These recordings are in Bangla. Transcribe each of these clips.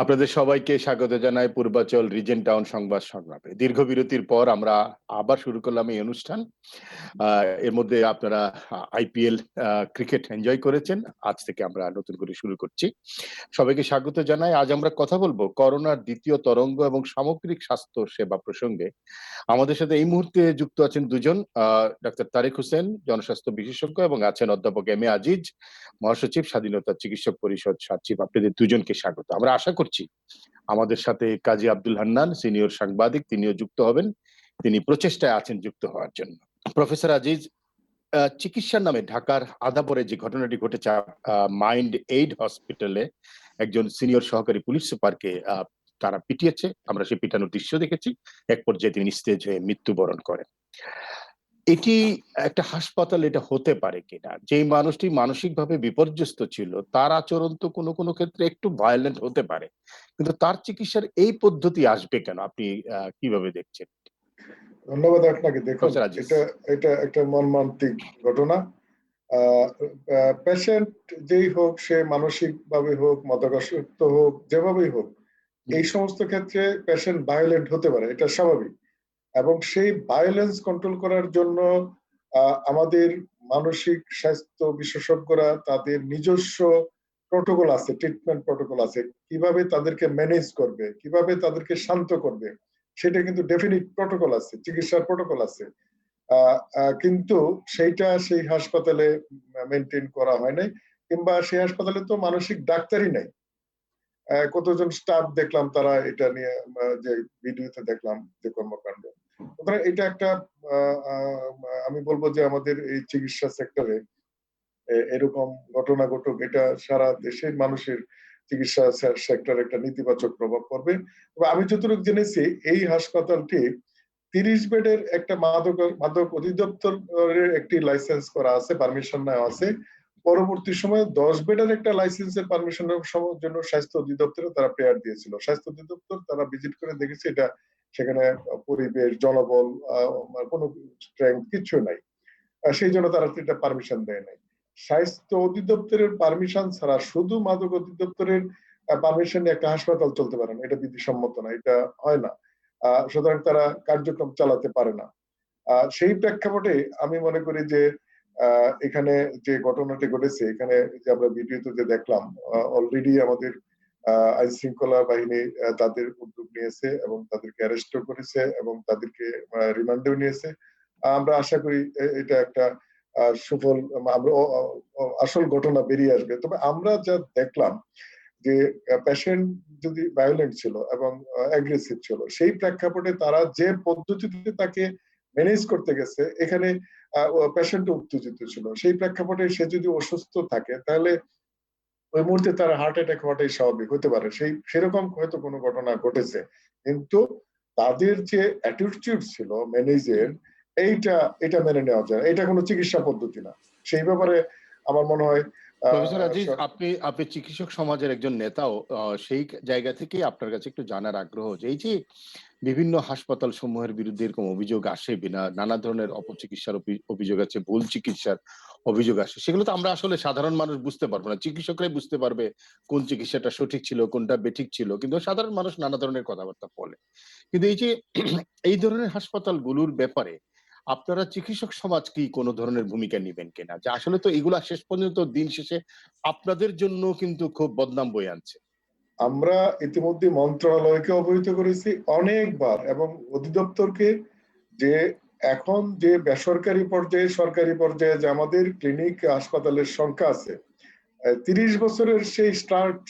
আপনাদের সবাইকে স্বাগত জানাই পূর্বাচল রিজেন্ট টাউন সংবাদ সংগ্রামে। দীর্ঘ বিরতির পর আমরা আবার শুরু করলাম এই অনুষ্ঠান। আ এর মধ্যে আপনারা আইপিএল ক্রিকেট এনজয় করেছেন। আজ থেকে আমরা নতুন করে শুরু করছি। সবাইকে স্বাগত জানাই। আজ আমরা কথা বলব করোনার ২য় তরঙ্গ এবং সামগ্রিক স্বাস্থ্য সেবা প্রসঙ্গে। আমাদের সাথে এই মুহূর্তে যুক্ত আছেন দুজন ডাক্তার তারেক হোসেন, জনস্বাস্থ্য বিশেষজ্ঞ এবং আছেন অধ্যাপক এম এ আজিজ, মহাসচিব স্বাধীনতা চিকিৎসক পরিষদ সচিব। আপনাদের দুজনকে স্বাগত। আমরা আশা করছি আমাদের সাথে কাজী আব্দুল হান্নান সিনিয়র সাংবাদিক তিনিও যুক্ত হবেন। তিনি প্রচেষ্টায় আছেন যুক্ত হওয়ার জন্য। প্রফেসর আজিজ, চিকিৎসার নামে ঢাকার আদাবরে যে ঘটনাটি ঘটেছে মাইন্ড এইড হসপিটালে একজন সিনিয়র সহকারী পুলিশ সুপারকে তারা পিটিয়েছে। আমরা সেই পিটানোর দৃশ্য দেখেছি। এক পর্যায়ে তিনি নিস্তেজ হয়ে মৃত্যুবরণ করেন। এটি একটা হাসপাতাল এটা হতে পারে কিনা? যেই মানুষটি মানসিকভাবে বিপর্যস্ত ছিল, তার আচরণ তো কোনো ক্ষেত্রে একটু ভায়োলেন্ট হতে পারে। কিন্তু তার চিকিৎসার এই পদ্ধতি আসবে কেন? আপনি কিভাবে দেখছেন? ধন্যবাদ আপনাকে। দেখুন, প্রফেসর আজিজ। এটা এটা একটা মর্মান্তিক ঘটনা। পেশেন্ট যেই হোক, সে মানসিকভাবে হোক, মাদকাসক্ত হোক, যেভাবেই হোক, হুম, এই সমস্ত ক্ষেত্রে পেশেন্ট ভায়োলেন্ট হতে পারে, এটা স্বাভাবিক। এবং সেই ভায়োলেন্স কন্ট্রোল করার জন্য আমাদের মানসিক স্বাস্থ্য বিশেষজ্ঞরা তাদের নিজস্ব প্রটোকল আছে, ট্রিটমেন্ট প্রটোকল আছে, কিভাবে তাদেরকে ম্যানেজ করবে, কিভাবে তাদেরকে শান্ত করবে, সেটা কিন্তু ডেফিনিট প্রটোকল আছে, চিকিৎসার প্রটোকল আছে। কিন্তু সেইটা সেই হাসপাতালে মেনটেন করা হয় নাই, কিংবা সেই হাসপাতালে তো মানসিক ডাক্তারই নাই। কতজন স্টাফ দেখলাম তারা এটা নিয়ে যে ভিডিওতে দেখলাম যে কর্মকাণ্ড। সুতরাং এটা একটা আমি বলবো যে আমাদের এই চিকিৎসা সেক্টরে এরকম ঘটনা ঘটুক, এটা সারা দেশের মানুষের চিকিৎসা সেক্টরে একটা নেতিবাচক প্রভাব পড়বে। তবে আমি যতটুকু জেনেছি, এই হাসপাতালটি ৩০ বেডের একটা মাদক অধিদপ্তরের একটি লাইসেন্স করা আছে, পারমিশন নেওয়া আছে। পরবর্তী সময়ে ১০ বেডের একটা লাইসেন্সের পারমিশনের জন্য স্বাস্থ্য অধিদপ্তরে তারা প্রেয়ার দিয়েছিল। স্বাস্থ্য অধিদপ্তর তারা ভিজিট করে দেখেছে এটা সেখানে পরিবেশ, জনবল, কোনো স্ট্রেংথ কিছু নাই। সেই জন্য তারা এটা পারমিশন দেয় নাই। স্বাস্থ্য অধিদপ্তরের পারমিশন ছাড়া শুধু মাদক অধিদপ্তরের পারমিশন নিয়ে একটা হাসপাতাল চলতে পারে না, এটা বিধিসম্মত না, এটা হয় না। সুতরাং তারা কার্যক্রম চালাতে পারে না। সেই প্রেক্ষাপটে আমি মনে করি যে এখানে যে ঘটনাটি ঘটেছে, এখানে যে আমরা ভিডিওতে যে দেখলাম, অলরেডি আমাদের আইন শৃঙ্খলা বাহিনী তাদের উদ্যোগ নিয়েছে এবং তাদেরকে অ্যারেস্টও করেছে এবং তাদেরকে রিমান্ডেও নিয়েছে। আমরা আশা করি এটা একটা সুফল, আমরা আসল ঘটনা বেরিয়ে আসবে। তবে আমরা যা দেখলাম যে পেশেন্ট যদি ভায়োলেন্ট ছিল এবং অ্যাগ্রেসিভ ছিল, সেই প্রেক্ষাপটে তারা যে পদ্ধতিতে তাকে ম্যানেজ করতে গেছে, এখানে পেশেন্ট উত্তেজিত ছিল। সেই প্রেক্ষাপটে সে যদি অসুস্থ থাকে, তাহলে ওই মুহূর্তে তার হার্ট অ্যাটাক হওয়াটাই স্বাভাবিক হতে পারে। সেরকম হয়তো কোনো ঘটনা ঘটেছে, কিন্তু তাদের যে অ্যাটিটিউড ছিল ম্যানেজের, এটা মেনে নেওয়া যায়। এটা কোনো চিকিৎসা পদ্ধতি না। সেই ব্যাপারে আমার মনে হয় প্রফেসর আজিজ, আপনি চিকিৎসক সমাজের একজন নেতাও। সেই জায়গা থেকেই আপনার কাছে একটু জানার আগ্রহ যে এই যে বিভিন্ন হাসপাতাল সমূহের বিরুদ্ধে এরকম অভিযোগ আসে, নানা ধরনের অপচিকিৎসার অভিযোগ আছে, ভুল চিকিৎসার অভিযোগ আসে। সেগুলো তো আমরা আসলে সাধারণ মানুষ বুঝতে পারবো না। চিকিৎসকরাই বুঝতে পারবে কোন চিকিৎসাটা সঠিক ছিল, কোনটা বেঠিক ছিল। কিন্তু সাধারণ মানুষ নানা ধরনের কথাবার্তা বলে। কিন্তু এই যে এই ধরনের হাসপাতালগুলোর ব্যাপারে আপনারা চিকিৎসক সমাজ কি কোন ধরনের ভূমিকা নিবেন কিনা? যে আসলে তো এগুলা শেষ পর্যন্ত দিন শেষে আপনাদের জন্য কিন্তু খুব বদনাম বয়ে আনছে। আমরা ইতিমধ্যে মন্ত্রণালয়কে অবহিত করেছি অনেকবার এবং অধিদপ্তরকে, যে এখন যে বেসরকারি পর্যায়ে, সরকারি পর্যায়ে যে আমাদের ক্লিনিক হাসপাতালের সংখ্যা আছে, ৩০ বছরের সেই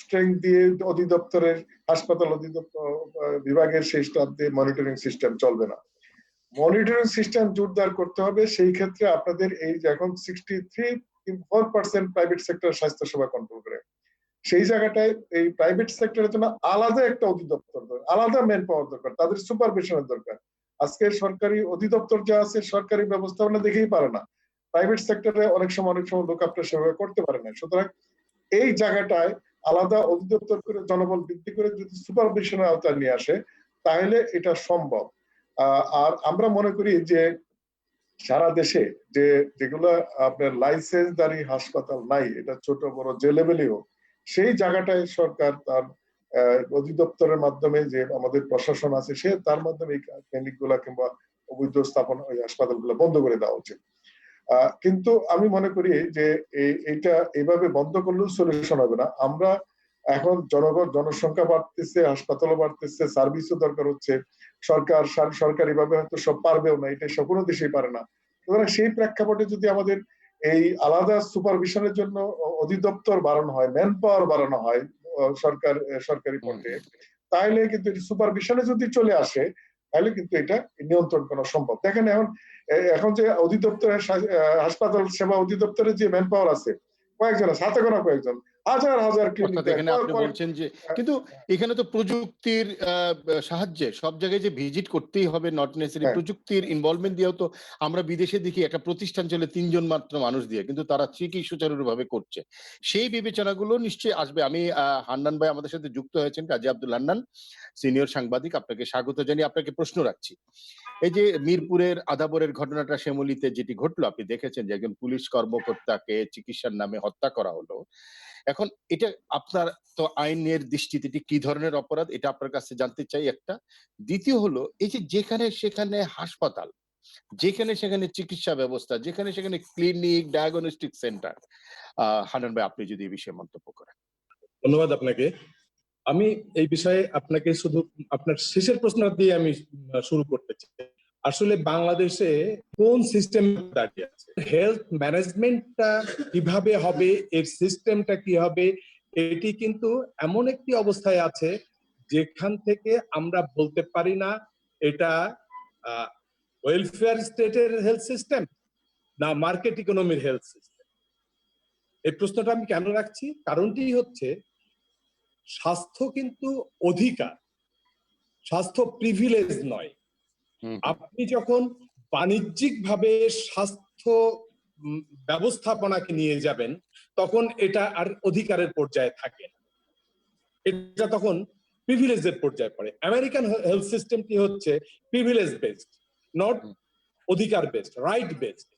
স্ট্রেংথ দিয়ে অধিদপ্তরের হাসপাতাল অধিদপ্তর বিভাগের সেই স্টাফ দিয়ে মনিটরিং সিস্টেম চলবে না। মনিটরিং সিস্টেম জোরদার করতে হবে। সেই ক্ষেত্রে আপনাদের এই যে এখন 63.4% প্রাইভেট সেক্টর স্বাস্থ্য সেবা কন্ট্রোল করে, সেই জায়গাটায় এই প্রাইভেট সেক্টরের জন্য আলাদা একটা অধিদপ্তর দরকার, আলাদা ম্যান পাওয়ার দরকার, তাদের সুপারভিশনের দরকার। আজকে সরকারি অধিদপ্তর যা আছে, সরকারি ব্যবস্থাপনা দেখেই পারে না। প্রাইভেট সেক্টরে অনেক সময় লোক আপনার সেভাবে করতে পারে না। সুতরাং এই জায়গাটায় আলাদা অধিদপ্তর করে জনবল বৃদ্ধি করে যদি সুপারভিশনের আওতায় নিয়ে আসে, তাহলে এটা সম্ভব। আর আমরা মনে করি যে সারা দেশে যেগুলো আপনার লাইসেন্সধারী হাসপাতাল নাই, এটা ছোট বড় যে লেভেলেই হোক, সেই জায়গাটায় সরকার তার অধিদপ্তরের মাধ্যমে যে আমাদের প্রশাসন আছে সে তার মাধ্যমে এই ক্লিনিক গুলা কিংবা অবৈধ স্থাপন ওই হাসপাতালগুলো বন্ধ করে দেওয়া উচিত। কিন্তু আমি মনে করি যে এইটা এইভাবে বন্ধ করলেও সলিউশন হবে না। আমরা এখন জনসংখ্যা বাড়তেছে, হাসপাতালও বাড়তেছে, সার্ভিসও দরকার হচ্ছে, সরকারি ভাবে হয়তো সব পারবেও না, এটা সকল দেশেই পারে না। সুতরাং সেই প্রেক্ষাপটে যদি আমাদের এই আলাদা সুপারভিশনের জন্য অধিদপ্তর বাড়ানো হয়, ম্যান পাওয়ার বাড়ানো হয় সরকারি পর্যায়ে, তাহলে কিন্তু সুপারভিশনে যদি চলে আসে তাহলে কিন্তু এটা নিয়ন্ত্রণ করা সম্ভব। দেখেন এখন যে অধিদপ্তরের হাসপাতাল সেবা অধিদপ্তরে যে ম্যান পাওয়ার আছে কয়েকজন আছে, হাতে গোনা কয়েকজন, হাজার হাজার ক্লিনিক। অর্থাৎ এখানে আপনি বলছেন যে কিন্তু এখানে তো প্রযুক্তির সাহায্যে সব জায়গায় যে ভিজিট করতেই হবে নট নেসেসারি, প্রযুক্তির ইনভলভমেন্ট দিয়েও তো আমরা বিদেশে দেখি একটা প্রতিষ্ঠান চলে 3 জন মাত্র মানুষ দিয়ে, কিন্তু তারা ঠিকই সুচারুভাবে করছে। সেই বিবেচনাগুলো নিশ্চয়ই আসবে। আমি হান্নান ভাই আমাদের সাথে যুক্ত হয়েছেন, কাজী আব্দুল হান্নান, সিনিয়র সাংবাদিক, আপনাকে স্বাগত জানিয়ে আপনাকে প্রশ্ন রাখছি। এই যে মিরপুরের আদাবরের ঘটনাটা শ্যামলীতে যেটি ঘটলো, আপনি দেখেছেন যে একজন পুলিশ কর্মকর্তাকে চিকিৎসার নামে হত্যা করা হলো। এখন এটা আপনার তো আইনের দৃষ্টিতে এটি কি ধরনের অপরাধ, এটা আপনার কাছে জানতে চাই একটা। দ্বিতীয় হলো এই যে যেখানে সেখানে হাসপাতাল, যেখানে সেখানে চিকিৎসা ব্যবস্থা, যেখানে সেখানে ক্লিনিক, ডায়াগনস্টিক সেন্টার, হান্নান ভাই আপনি যদি এই বিষয়ে মন্তব্য করেন। ধন্যবাদ আপনাকে। আমি এই বিষয়ে আপনাকে শুধু আপনার শেষের প্রশ্ন দিয়ে আমি শুরু করতে চাই। আসলে বাংলাদেশে কোন সিস্টেম দাঁড়িয়ে আছে, হেলথ ম্যানেজমেন্টটা কিভাবে হবে, এর সিস্টেমটা কি হবে, এটি কিন্তু এমন একটি অবস্থায় আছে যেখান থেকে আমরা বলতে পারি না এটা ওয়েলফেয়ার স্টেটের হেলথ সিস্টেম না মার্কেট ইকোনমির হেলথ সিস্টেম। এই প্রশ্নটা আমি কেন রাখছি, কারণটি হচ্ছে স্বাস্থ্য কিন্তু অধিকার, স্বাস্থ্য প্রিভিলেজ নয়। আপনি যখন বাণিজ্যিক ভাবে স্বাস্থ্য ব্যবস্থাপনাকে নিয়ে যাবেন তখন এটা আর অধিকারের পর্যায়ে থাকে না, এটা তখন প্রিভিলেজের পর্যায়ে পড়ে। আমেরিকান হেলথ সিস্টেমটি হচ্ছে প্রিভিলেজ বেসড, নট অধিকার based, right based.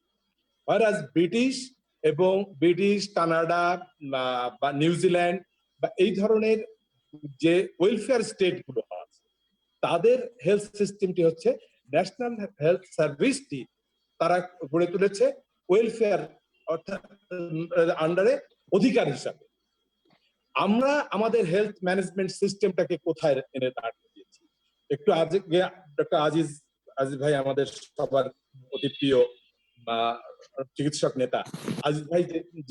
whereas British, Canada বা নিউজিল্যান্ড বা এই ধরনের যে ওয়েলফেয়ার স্টেট গুলো আছে তাদের হেলথ সিস্টেমটি হচ্ছে ন্যাশনাল হেলথ সার্ভিসটি তারা গড়ে তুলেছে ওয়েলফেয়ার অর্থাৎ আন্ডারে অধিকার হিসাবে। আমরা আমাদের হেলথ ম্যানেজমেন্ট সিস্টেমটাকে কোথায় এনে দাঁড় করিয়েছি? একটু আগে ডক্টর আজিজ ভাই আমাদের সবার অতি প্রিয় বা চিকিৎসক নেতা আজিজ ভাই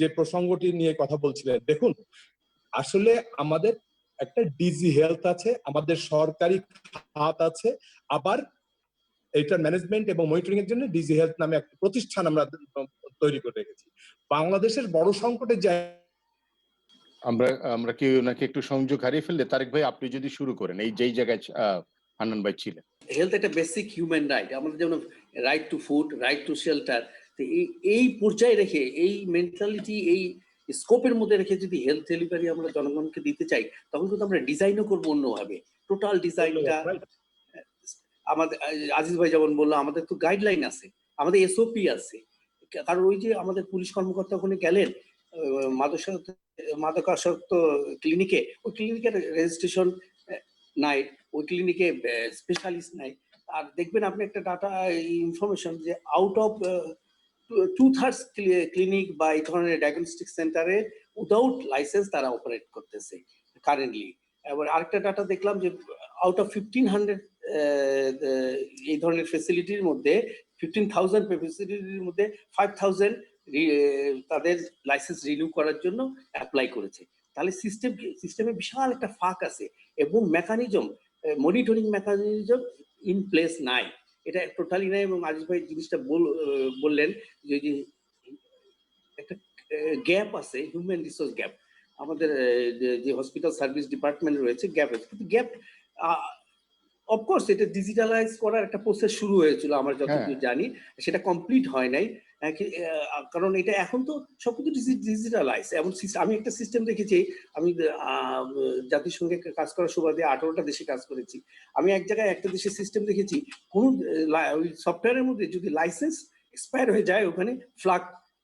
যে প্রসঙ্গটি নিয়ে কথা বলছিলেন, দেখুন আসলে আমাদের একটা ডিজি হেলথ আছে, আমাদের সরকারি খাত আছে, আবার এইটার ম্যানেজমেন্ট এবং মনিটরিং এর জন্য ডিজি হেলথ নামে একটা প্রতিষ্ঠান আমরা তৈরি করে রেখেছি। বাংলাদেশের বড় সংকটের আমরা কি ওনাকে একটু সংযোগ হারিয়ে ফেললে? তারেক ভাই আপনি যদি শুরু করেন এই যেই জায়গায় হান্নান ভাই ছিলেন। হেলথ একটা বেসিক হিউম্যান রাইট, আমাদের যেমন right to food, right two shelter. এই পর্যায়ে রেখে, এই মেন্টালিটি, এই স্কোপের মধ্যে রেখে যদি হেলথ ডেলিভারি আমরা জনগণকে দিতে চাই তখন কিন্তু আমরা ডিজাইনও করবো অন্যভাবে। টোটাল ডিজাইনটা আমাদের, আজিজ ভাই যেমন বললো, আমাদের তো গাইডলাইন আছে, আমাদের এসওপি আছে। কারণ ওই যে আমাদের পুলিশ কর্মকর্তা ওখানে গেলেন মাদকাসক্ত ক্লিনিকে, ওই ক্লিনিকের রেজিস্ট্রেশন নাই, ওই ক্লিনিকে স্পেশালিস্ট নাই। আর দেখবেন আপনি একটা ডাটা ইনফরমেশন যে আউট অফ 2/3 ক্লিনিক বা এই ধরনের ডায়াগনস্টিক সেন্টারে উইদাউট লাইসেন্স তারা অপারেট করতেছে কারেন্টলি। এবার আরেকটা ডাটা দেখলাম যে আউট অফ 1500 এই ধরনের ফেসিলিটির মধ্যে 15,000 ফেসিলিটির মধ্যে 5,000 তাদের লাইসেন্স রিনিউ করার জন্য অ্যাপ্লাই করেছে। তাহলে সিস্টেমে বিশাল একটা ফাঁক আছে এবং mechanism, monitoring mechanism in place নাই, এটা টোটালি নাই। এবং আজিজ ভাই জিনিসটা বললেন যে একটা গ্যাপ আছে, হিউম্যান রিসোর্স গ্যাপ। আমাদের যে হসপিটাল সার্ভিস ডিপার্টমেন্ট রয়েছে, গ্যাপ আছে, কিন্তু গ্যাপ অফকোর্স এটা ডিজিটালাইজ করার একটা প্রসেস শুরু হয়েছিল আমার যতদূর জানি, সেটা কমপ্লিট হয় নাই। কারণ এটা এখন তো সবকিছু ডিজিটালাইজ। এমন আমি একটা সিস্টেম দেখেছি, আমি জাতিসংঘে কাজ করার সুবাদে 18টা দেশে কাজ করেছি। আমি এক জায়গায় একটা দেশের সিস্টেম দেখেছি, কোন ওই সফটওয়্যারের মধ্যে যদি লাইসেন্স এক্সপায়ার হয়ে যায় ওখানে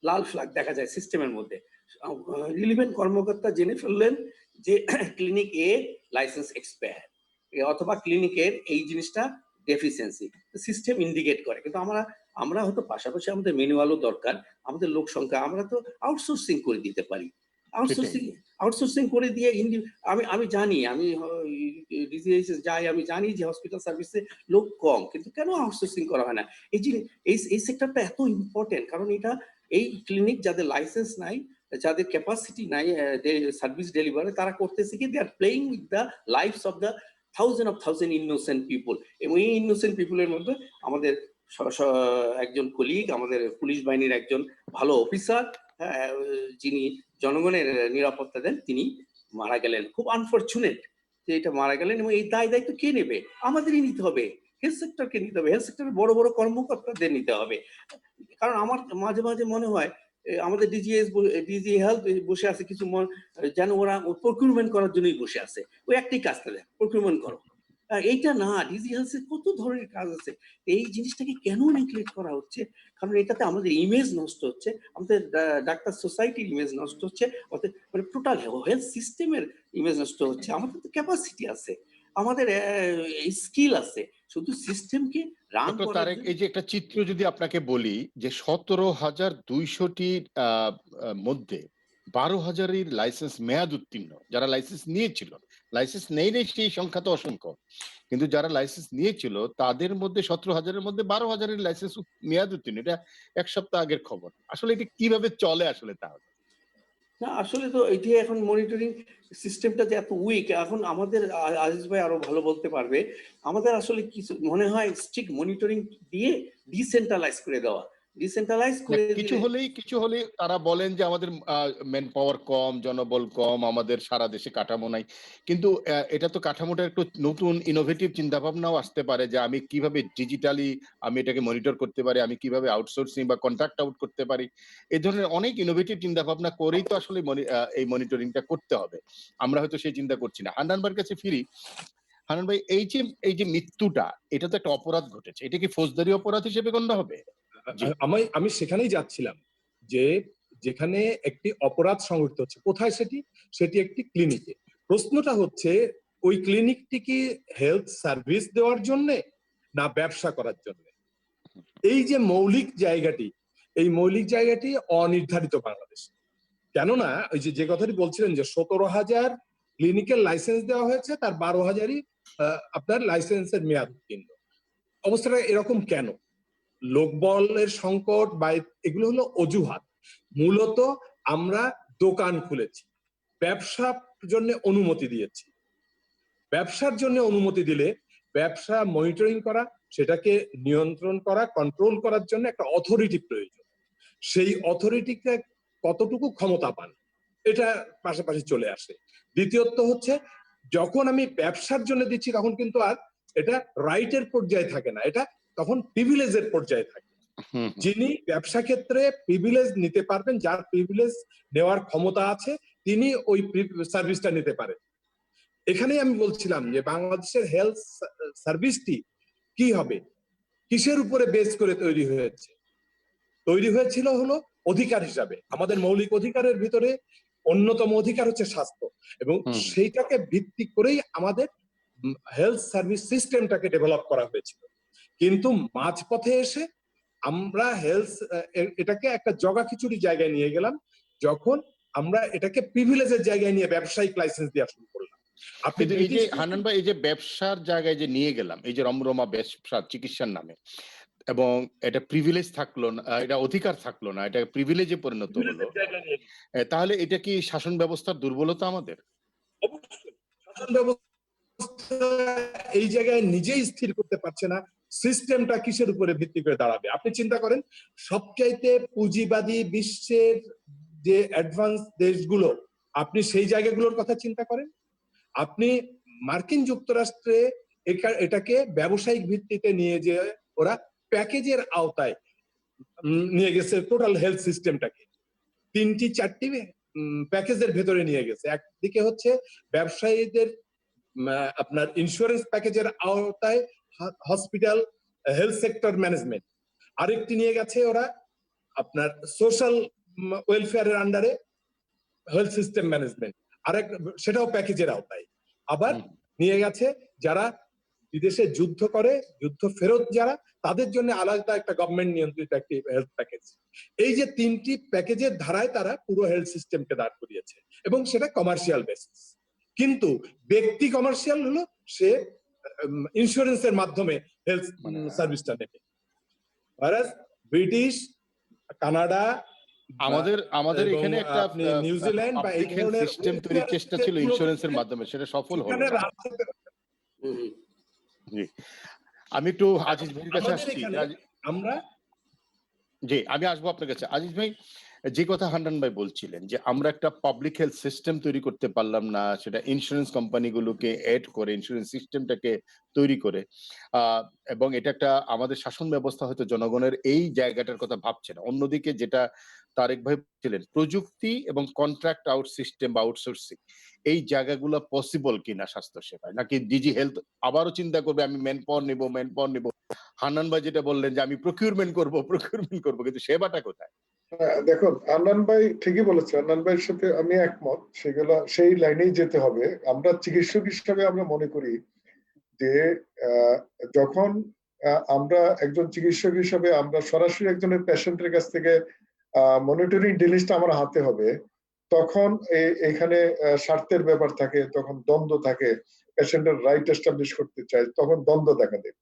লাল ফ্ল্যাগ দেখা যায় সিস্টেমের মধ্যে। রিলিভেন্ট কর্মকর্তা জেনে ফেললেন যে ক্লিনিক এ লাইসেন্স এক্সপায়ার অথবা ক্লিনিকের এই জিনিসটা ডেফিসিয়েন্সি সিস্টেম ইন্ডিকেট করে, কিন্তু আমরা হয়তো পাশাপাশি আমাদের ম্যানুয়ালও দরকার, আমাদের লোক সংখ্যা, আমরা তো আউটসোর্সিং করে দিতে পারি। আউটসোর্সিং আউটসোর্সিং করে দিয়ে আমি জানি, আমি ডিজিএইচ যাই, আমি জানি যে হসপিটাল সার্ভিসে লোক কম, কিন্তু কেন আউটসোর্সিং করা হয় না? এই যে এই সেক্টরটা এত ইম্পর্টেন্ট, কারণ এটা এই ক্লিনিক যাদের লাইসেন্স নাই, যাদের ক্যাপাসিটি নাই সার্ভিস ডেলিভারি, তারা করতেছে কি, they are playing with the lives of the thousand innocent people. এবং এই ইনোসেন্ট পিপলের মধ্যে আমাদের একজন কলিগ, আমাদের পুলিশ বাহিনীর একজন ভালো অফিসার, যিনি জনগণের নিরাপত্তা দেন, তিনি মারা গেলেন। খুব আনফরচুনেট যে এটা মারা গেলেন, এবং এই দায়িত্ব কে নেবে? আমাদেরই নিতে হবে, হেলথ সেক্টরকে নিতে হবে, হেলথ সেক্টরের বড় বড় কর্মকর্তাদের নিতে হবে। কারণ আমার মাঝে মাঝে মনে হয় আমাদের ডিজি হেলথ বসে আছে কিছু, যেন ওরা প্রকিউরমেন্ট করার জন্যই বসে আছে, ওই একটাই কাজ তাদের, প্রকিউরমেন্ট করো। এইটা না, ডিজি হেলথে কত ধরনের কাজ আছে। এই জিনিসটাকে কেন নেগলেক্ট করা হচ্ছে? কারণ এটাতে আমাদের ইমেজ নষ্ট হচ্ছে, আমাদের ডাক্তার সোসাইটির ইমেজ নষ্ট হচ্ছে, মানে টোটাল হেলথ সিস্টেমের ইমেজ নষ্ট হচ্ছে। আমাদের তো ক্যাপাসিটি আছে, আমাদের স্কিল আছে, শুধু সিস্টেমকে রান ডক্টর করার তারেক, এই যে একটা চিত্র যদি আপনাকে বলি যে 17,200টির মধ্যে 12,000-এর লাইসেন্স মেয়াদ উত্তীর্ণ, যারা লাইসেন্স নিয়েছিল, লাইসেন্স নেই সেই সংখ্যা তো অসংখ্য, কিন্তু যারা লাইসেন্স নিয়েছিল তাদের মধ্যে 17,000-এর মধ্যে 12,000-এর লাইসেন্স মেয়াদ উত্তীর্ণ। এটা এক সপ্তাহ আগের খবর। আসলে এটা কিভাবে চলে আসলে তাহলে? না, আসলে তো এটি এখন মনিটরিং সিস্টেমটা যে এত উইক, এখন আমাদের আজিজ ভাই আরো ভালো বলতে পারবে, আমাদের আসলে কিছু মনে হয় স্ট্রিক্ট মনিটরিং দিয়ে ডিসেন্ট্রালাইজ করে দেওয়া, ডিসেন্ট্রালাইজ করে কিছু হলেই তারা বলেন যে আমাদের ম্যান পাওয়ার কম, জনবল কম, আমাদের সারা দেশে কাঠামো নাই। কিন্তু এটা তো কাঠামোটা একটু নতুন ইনোভেটিভ চিন্তা ভাবনাও আসতে পারে যে আমি কিভাবে ডিজিটালি আমি এটাকে মনিটর করতে পারি, আমি কিভাবে আউটসোর্সিং বা কন্ট্রাক্ট আউট করতে পারি। এই ধরনের অনেক ইনোভেটিভ চিন্তা ভাবনা করেই তো আসলে এই মনিটরিংটা করতে হবে। আমরা হয়তো সেই চিন্তা করছি না। হান্নান ভাইয়ের কাছে ফিরি। হান্নান ভাই, এই যে মৃত্যুটা, এটা তো একটা অপরাধ ঘটেছে। এটা কি ফৌজদারি অপরাধ হিসেবে গণ্য হবে? আমি সেখানেই যাচ্ছিলাম, যে যেখানে একটি অপরাধ সংঘটিত হচ্ছে, কোথায় সেটি একটি ক্লিনিকে। প্রশ্নটা হচ্ছে, ওই ক্লিনিকটি কি হেলথ সার্ভিস দেওয়ার জন্য না ব্যবসা করার জন্য? এই যে মৌলিক জায়গাটি, এই মৌলিক জায়গাটি অনির্ধারিত বাংলাদেশে। কেননা ওই যে কথাটি বলছিলেন যে 17,000 ক্লিনিকের লাইসেন্স দেওয়া হয়েছে, তার 12,000-ই আপনার লাইসেন্সের মেয়াদ উত্তীর্ণ। অবস্থাটা এরকম কেন? লোকবলের সংকট বা এগুলো হলো অজুহাত। মূলত আমরা দোকান খুলেছি, ব্যবসার জন্য অনুমতি দিয়েছি। ব্যবসার জন্য অনুমতি দিলে ব্যবসা মনিটরিং করা, সেটাকে নিয়ন্ত্রণ করা, কন্ট্রোল করার জন্য একটা অথরিটি প্রয়োজন। সেই অথরিটিকে কতটুকু ক্ষমতা পান, এটা পাশাপাশি চলে আসে। দ্বিতীয়ত হচ্ছে, যখন আমি ব্যবসার জন্য দিচ্ছি তখন কিন্তু আর এটা রাইটের পর্যায়ে থাকে না, এটা তখন প্রিভিলেজের পর্যায়ে থাকে। যিনি ব্যবসা ক্ষেত্রে প্রিভিলেজ নিতে পারবেন, যার প্রিভিলেজ নেওয়ার ক্ষমতা আছে, তিনি ওই সার্ভিসটা নিতে পারেন। এখানেই আমি বলছিলাম যে বাংলাদেশের হেলথ সার্ভিসটি কি হবে, কিসের উপরে বেস করে তৈরি হয়েছিল হলো অধিকার হিসাবে। আমাদের মৌলিক অধিকারের ভিতরে অন্যতম অধিকার হচ্ছে স্বাস্থ্য, এবং সেইটাকে ভিত্তি করেই আমাদের হেলথ সার্ভিস সিস্টেমটাকে ডেভেলপ করা হয়েছিল। কিন্তু মাঝপথে এসে আমরা এটাকে একটা জগা খিচুড়ি জায়গায় নিয়ে গেলাম, যখন আমরা এটাকে প্রিভিলেজের জায়গায় নিয়ে ব্যবসায়িক লাইসেন্স দেওয়া শুরু করলাম। কিন্তু এই যে হান্নান ভাই, এই যে ব্যবসার জায়গায় যে নিয়ে গেলাম, এই যে রমরমা ব্যবসা চিকিৎসার নামে, এবং এটা প্রিভিলেজ থাকলো না, এটা অধিকার থাকলো না, এটা প্রিভিলেজে পরিণত হলো, তাহলে এটা কি শাসন ব্যবস্থার দুর্বলতা আমাদের? অবশ্যই শাসন ব্যবস্থা এই জায়গায় নিজেই স্থির করতে পারছে না সিস্টেমটা কিসের উপরে ভিত্তি করে দাঁড়াবে। আপনি চিন্তা করেন, সবচাইতে পুঁজিবাদী বিশ্বের যে অ্যাডভান্স দেশগুলো, আপনি সেই জায়গাগুলোর কথা চিন্তা করেন। আপনি মার্কিন যুক্তরাষ্ট্রে এটাকে ব্যবসায়িক ভিত্তিতে নিয়ে যে ওরা প্যাকেজের আওতায় নিয়ে গেছে টোটাল হেলথ সিস্টেমটাকে, 3-4টি প্যাকেজের ভেতরে নিয়ে গেছে। একদিকে হচ্ছে ব্যবসায়ীদের আপনার ইন্স্যুরেন্স প্যাকেজের আওতায় হসপিটাল হেলথ সেক্টর ম্যানেজমেন্ট, আরেকটি নিয়ে গেছে ওরা আপনার সোশ্যাল ওয়েলফেয়ারের আন্ডারে হেলথ সিস্টেম ম্যানেজমেন্ট, আরেক সেটাও প্যাকেজের আওতায়। আবার নিয়ে গেছে যারা বিদেশে যুদ্ধ করে, যুদ্ধ ফেরত যারা, তাদের জন্য আলাদা একটা গভর্নমেন্ট নিয়ন্ত্রিত একটি হেলথ প্যাকেজ। এই যে 3টি প্যাকেজের ধারায় তারা পুরো হেলথ সিস্টেমকে দাঁড় করিয়েছে, এবং সেটা কমার্শিয়াল বেসিস। কিন্তু ব্যক্তি কমার্শিয়াল হলো সে ইন্স্যুরেন্সের মাধ্যমে হেলথ সার্ভিসটা নেবে। ব্রিটিশ, কানাডা, আমাদের এখানে একটা আপনি নিউজিল্যান্ড বা এই ধরনের সিস্টেম তৈরির চেষ্টা ছিল ইন্স্যুরেন্সের মাধ্যমে, সেটা সফল হলো না। জি, আমি একটু আজিজ ভাইয়ের কাছে আসছি। আমরা জি, আমি আসবো আপনার কাছে। আজিজ ভাই, যে কথা হান্নান ভাই বলছিলেন যে আমরা একটা পাবলিক হেলথ সিস্টেম তৈরি করতে পারলাম না, সেটা ইন্স্যুরেন্স কোম্পানিগুলোকে এড করে ইন্স্যুরেন্স সিস্টেমটাকে তৈরি করে, এবং এটা একটা আমাদের শাসন ব্যবস্থা হয়তো জনগণের এই জায়গাটার কথা ভাবছে না। অন্যদিকে যেটা তারেক ভাই বলছিলেন, প্রযুক্তি এবং কন্ট্রাক্ট আউট সিস্টেম বা আউটসোর্সিং, এই জায়গাগুলো পসিবল কিনা স্বাস্থ্য সেবায়, নাকি ডিজি হেলথ আবারও চিন্তা করবে আমি ম্যান পাওয়ার নিব। হান্নান ভাই যেটা বললেন যে আমি প্রকিউরমেন্ট করব, কিন্তু সেবাটা কোথায়? দেখুন, আন্নান ভাই ঠিকই বলেছে। আন্নান ভাইয়ের সাথে আমি একমত। সেই লাইনেই যেতে হবে। আমরা চিকিৎসক হিসাবে আমরা মনে করি যে যখন আমরা একজন চিকিৎসক হিসাবে আমরা সরাসরি একজনের পেশেন্টের কাছ থেকে মনিটরিং ডিলিস্টটা আমার হাতে হবে, তখন এখানে স্বার্থের ব্যাপার থাকে, তখন দ্বন্দ্ব থাকে, পেশেন্টের রাইট এস্টাবলিশ করতে চায়, তখন দ্বন্দ্ব দেখা দেয়।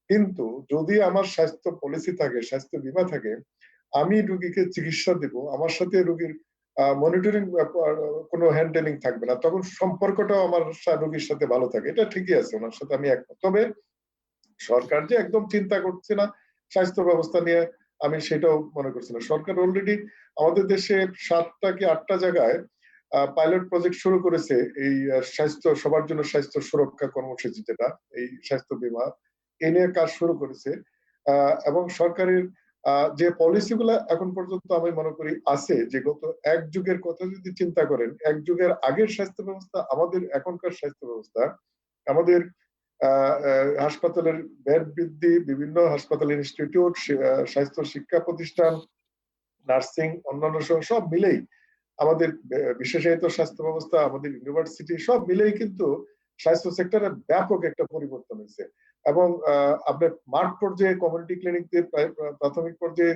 কিন্তু যদি আমার স্বাস্থ্য পলিসি থাকে, স্বাস্থ্য বীমা থাকে, আমি রুগীকে চিকিৎসা দেব, আমার সাথে রুগীর মনিটরিং কোনো হ্যান্ডেলিং থাকবে না, তখন সম্পর্কটাও আমার রুগীর সাথে ভালো থাকে। এটা ঠিকই আছে, ওনার সাথে আমি একমত। তবে সরকার যে একদম চিন্তা করছে না স্বাস্থ্য ব্যবস্থা নিয়ে, আমি সেটাও মনে করছি না। সরকার অলরেডি আমাদের দেশে 7টা কি 8টা জায়গায় পাইলট প্রজেক্ট শুরু করেছে এই স্বাস্থ্য সবার জন্য স্বাস্থ্য সুরক্ষা কর্মসূচি, যেটা এই স্বাস্থ্য বীমা, এ নিয়ে কাজ শুরু করেছে। এবং সরকারের যে পলিসিগুলো এখন পর্যন্ত আমি মনে করি আছে, যে গত এক যুগের কথা যদি চিন্তা করেন, এক যুগের আগের স্বাস্থ্য ব্যবস্থা, আমাদের এখনকার স্বাস্থ্য ব্যবস্থা, আমাদের হাসপাতালের বেড বৃদ্ধি, বিভিন্ন হাসপাতাল, ইনস্টিটিউট, স্বাস্থ্য শিক্ষা প্রতিষ্ঠান, নার্সিং, অন্যান্য সব মিলেই আমাদের বিশেষায়িত স্বাস্থ্য ব্যবস্থা, আমাদের ইউনিভার্সিটি, সব মিলেই কিন্তু স্বাস্থ্য সেক্টরে ব্যাপক একটা পরিবর্তন হয়েছে। এবং আপনার মাঠ পর্যায়ে কমিউনিটি ক্লিনিক দিয়ে প্রাথমিক পর্যায়ে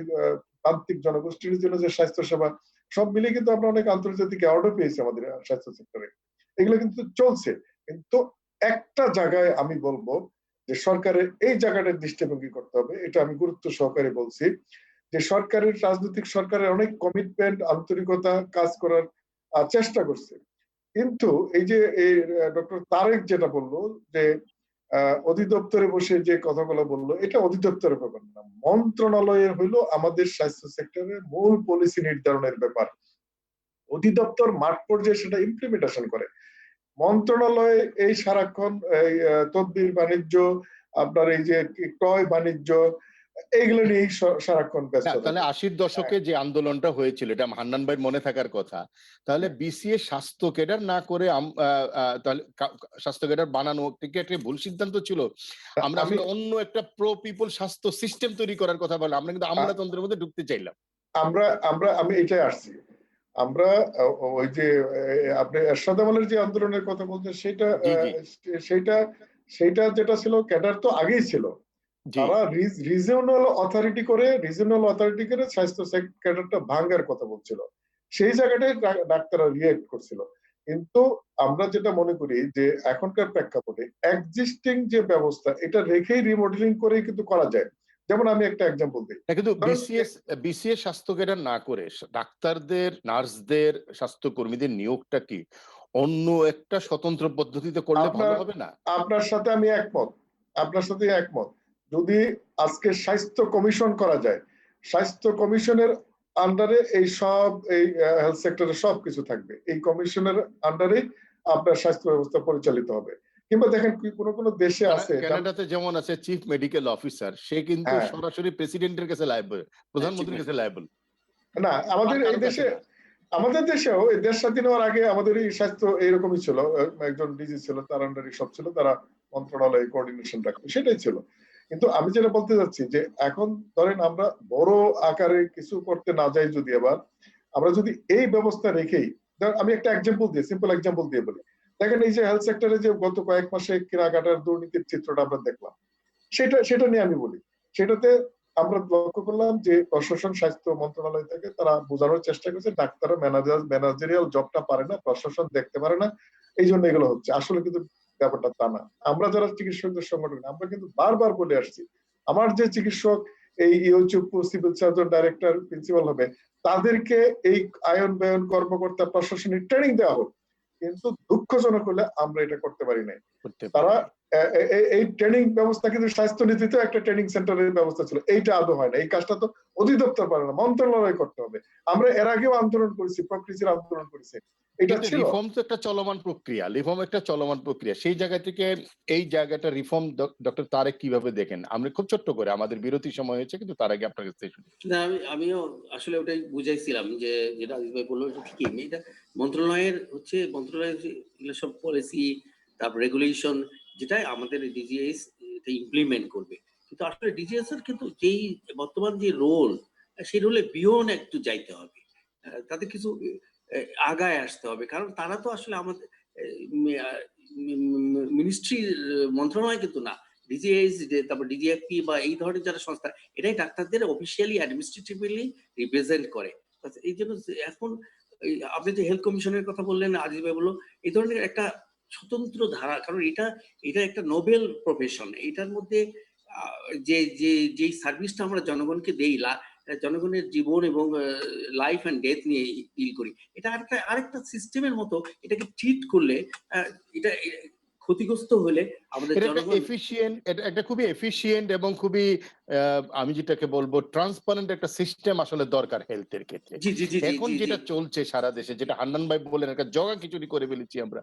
প্রান্তিক জনগোষ্ঠীর জন্য যে স্বাস্থ্য সেবা, সব মিলে কিন্তু আমরা অনেক আন্তর্জাতিক অ্যাওয়ার্ডও পেয়েছি আমাদের স্বাস্থ্য সেক্টরে। এগুলো কিন্তু চলছে। কিন্তু একটা জায়গায় আমি বলবো যে সরকারের এই জায়গাটার দৃষ্টিভঙ্গি করতে হবে। এটা আমি গুরুত্ব সহকারে বলছি যে সরকারের, রাজনৈতিক সরকারের অনেক কমিটমেন্ট, আন্তরিকতা কাজ করার চেষ্টা করছে। কিন্তু এই যে ডক্টর তারেক যেটা বললো যে অধিদপ্তরে বসে যে কথাগুলো বললো, এটা অধিদপ্তরের ব্যাপার না, মন্ত্রণালয়ের হইলো আমাদের স্বাস্থ্য সেক্টরের মূল পলিসি নির্ধারণের ব্যাপার। অধিদপ্তর মাঠ পর্যায়ে সেটা ইমপ্লিমেন্টেশন করে। মন্ত্রণালয় এই সারাক্ষণ তদবির বাণিজ্য, আপনার এই যে ক্রয় বাণিজ্য, এইগুলো নিয়ে সারাক্ষণ ব্যস্ত। তাহলে 80-র দশকে যে আন্দোলনটা হয়েছিল, এটা হান্নান ভাইয়ের মনে থাকার কথা, তাহলে বিসিএ স্বাস্থ্য ক্যাডার না করে তাহলে স্বাস্থ্য ক্যাডার বানানো থেকে একটা ভুল সিদ্ধান্ত ছিল। আমরা আসলে অন্য একটা প্রো পিপল স্বাস্থ্য সিস্টেম তৈরি করার কথা বললাম, আমরা কিন্তু আমলাতন্ত্রের মধ্যে ঢুকতে চাইলাম। আমি এটাই আসছি। আমরা ওই যে আপনি এরশাদ আমলের যে আন্দোলনের কথা বলছেন, সেটা যেটা ছিল, ক্যাডার তো আগেই ছিল। তারা রিজিওনাল অথরিটি করে স্বাস্থ্য ক্যাডারটা ভাঙার কথা বলছিল। সেই জায়গাটায় ডাক্তাররা রিয়েক্ট করছিল। কিন্তু আমরা যেটা মনে করি যে এখনকার প্রেক্ষাপটে এক্সিস্টিং যে ব্যবস্থা, এটা রেখেই রিমডেলিং করে কিন্তু করা যায়। যেমন আমি একটা এক্সাম্পল দিই, কিন্তু বিসিএস স্বাস্থ্য ক্যাডার না করে ডাক্তারদের, নার্সদের, স্বাস্থ্যকর্মীদের নিয়োগটা কি অন্য একটা স্বতন্ত্র পদ্ধতিতে করলে ভালো হবে না? আপনার সাথে আমি একমত। যদি আজকে স্বাস্থ্য কমিশন করা যায়, স্বাস্থ্য কমিশনের আন্ডারে এই হেলথ সেক্টরে সবকিছু থাকবে, এই কমিশনের আন্ডারে আপনার স্বাস্থ্য ব্যবস্থা পরিচালিত হবে। কিংবা দেখেন কোন দেশে আছে, কানাডাতে যেমন আছে চিফ মেডিকেল অফিসার, সে কিন্তু সরাসরি প্রেসিডেন্টের কাছে লায়াবল, প্রধানমন্ত্রীর কাছে লায়াবল না। আমাদের দেশেও দেশ স্বাধীন হওয়ার আগে আমাদের এই স্বাস্থ্য এইরকমই ছিল, একজন ডিজি ছিল, তার আন্ডারে সব ছিল, তারা মন্ত্রণালয়ে কোঅর্ডিনেশন রাখতো, সেটাই ছিল। কিন্তু আমি যেটা বলতে চাচ্ছি যে এখন ধরেন আমরা বড় আকারে কিছু করতে না যাই, যদি আবার আমরা যদি এই ব্যবস্থা রেখেই, আমি একটা এক্সাম্পল দিই, সিম্পল এক্সাম্পল দিয়ে বলি। দেখেন এই যে হেলথ সেক্টরে যে গত কয়েক মাসে কেনাকাটার দুর্নীতির চিত্রটা আমরা দেখলাম, সেটা নিয়ে আমি বলি। সেটাতে আমরা লক্ষ্য করলাম যে প্রশাসন, স্বাস্থ্য মন্ত্রণালয় থেকে তারা বোঝানোর চেষ্টা করছে ডাক্তাররা ম্যানেজারিয়াল জবটা পারে না, প্রশাসন দেখতে পারে না, এই জন্য এগুলো হচ্ছে। আসলে কিন্তু ব্যাপারটা তা না। আমরা যারা চিকিৎসকদের সংগঠন, আমরা কিন্তু বারবার বলে আসছি, আমার যে চিকিৎসক এই ইউচুপু সিভিল সার্জন ডাইরেক্টর প্রিন্সিপাল হবে, তাদেরকে এই আয়ন ব্যয়ন কর্মকর্তা প্রশাসনিক ট্রেনিং দেওয়া হোক। কিন্তু দুঃখজনক হলে আমরা এটা করতে পারি নাই। তারা এই ট্রেনিং ব্যবস্থা কিন্তু স্বাস্থ্য নীতিতে একটা ট্রেনিং সেন্টারের ব্যবস্থা ছিল, এইটা আদৌ হয় না। এই কাজটা তো অধিদপ্তর পারে না, মন্ত্রণালয় করতে হবে। আমরা এর আগেও আন্দোলন করেছি, প্রকৃতির আন্দোলন করেছি, এটা ছিল। রিফর্ম তো একটা চলমান প্রক্রিয়া, রিফর্ম একটা চলমান প্রক্রিয়া। সেই জায়গা থেকে এই জায়গাটা রিফর্ম ডক্টর তারেক কিভাবে দেখেন? আমরা খুব ছোট্ট করে, আমাদের বিরতির সময় হয়েছে, কিন্তু তার আগে আপনার কাছে শুনি। না, আমিও আসলে ওটাই বুঝাইছিলাম যে যেটা আজিজ ভাই বললো ঠিকই। এটা মন্ত্রণালয়ের হচ্ছে, মন্ত্রণালয়ের এগুলো সব পলিসি, তারপর রেগুলেশন, যেটা আমাদের ডিজিএস এটা ইমপ্লিমেন্ট করবে। কিন্তু আসলে ডিজিএস এর কিন্তু যেই বর্তমান যে রোল, সেই রোলে বিয়ন্ড একটু যাইতে হবে, তাদের কিছু আগায় আসতে হবে। কারণ তারা তো আসলে আমাদের মিনিস্ট্রির মন্ত্রণালয় কিন্তু না, ডিজিএস, তারপর ডিজিএফপি বা এই ধরনের যারা সংস্থা, এটাই ডাক্তারদের অফিসিয়ালি অ্যাডমিনিস্ট্রেটিভলি রিপ্রেজেন্ট করে। এই জন্য এখন আপনি যে হেলথ কমিশনের কথা বললেন, আজিজ ভাই বললো, এই ধরনের একটা স্বতন্ত্র ধারা, কারণ এটা একটা নোবেল প্রফেশন। এটার মধ্যে যে সার্ভিসটা আমরা জনগণকে দেই, জনগণের জীবন এবং লাইফ এন্ড ডেথ নিয়ে ডিল করি, এটা আরেকটা সিস্টেমের মতো। এটাকে ট্রিট করলে এটা ক্ষতিগ্রস্ত হলে আমাদের জনগণ, এটা একটা খুবই এফিশিয়েন্ট এবং খুবই আমি যেটাকে বলবো ট্রান্সপারেন্ট একটা সিস্টেম আসলে দরকার হেলথের ক্ষেত্রে। জি জি জি এখন জি যেটা চলছে সারা দেশে, যেটা হান্নান ভাই বললেন, একটা জগা খিচুড়ি করে ফেলেছি আমরা।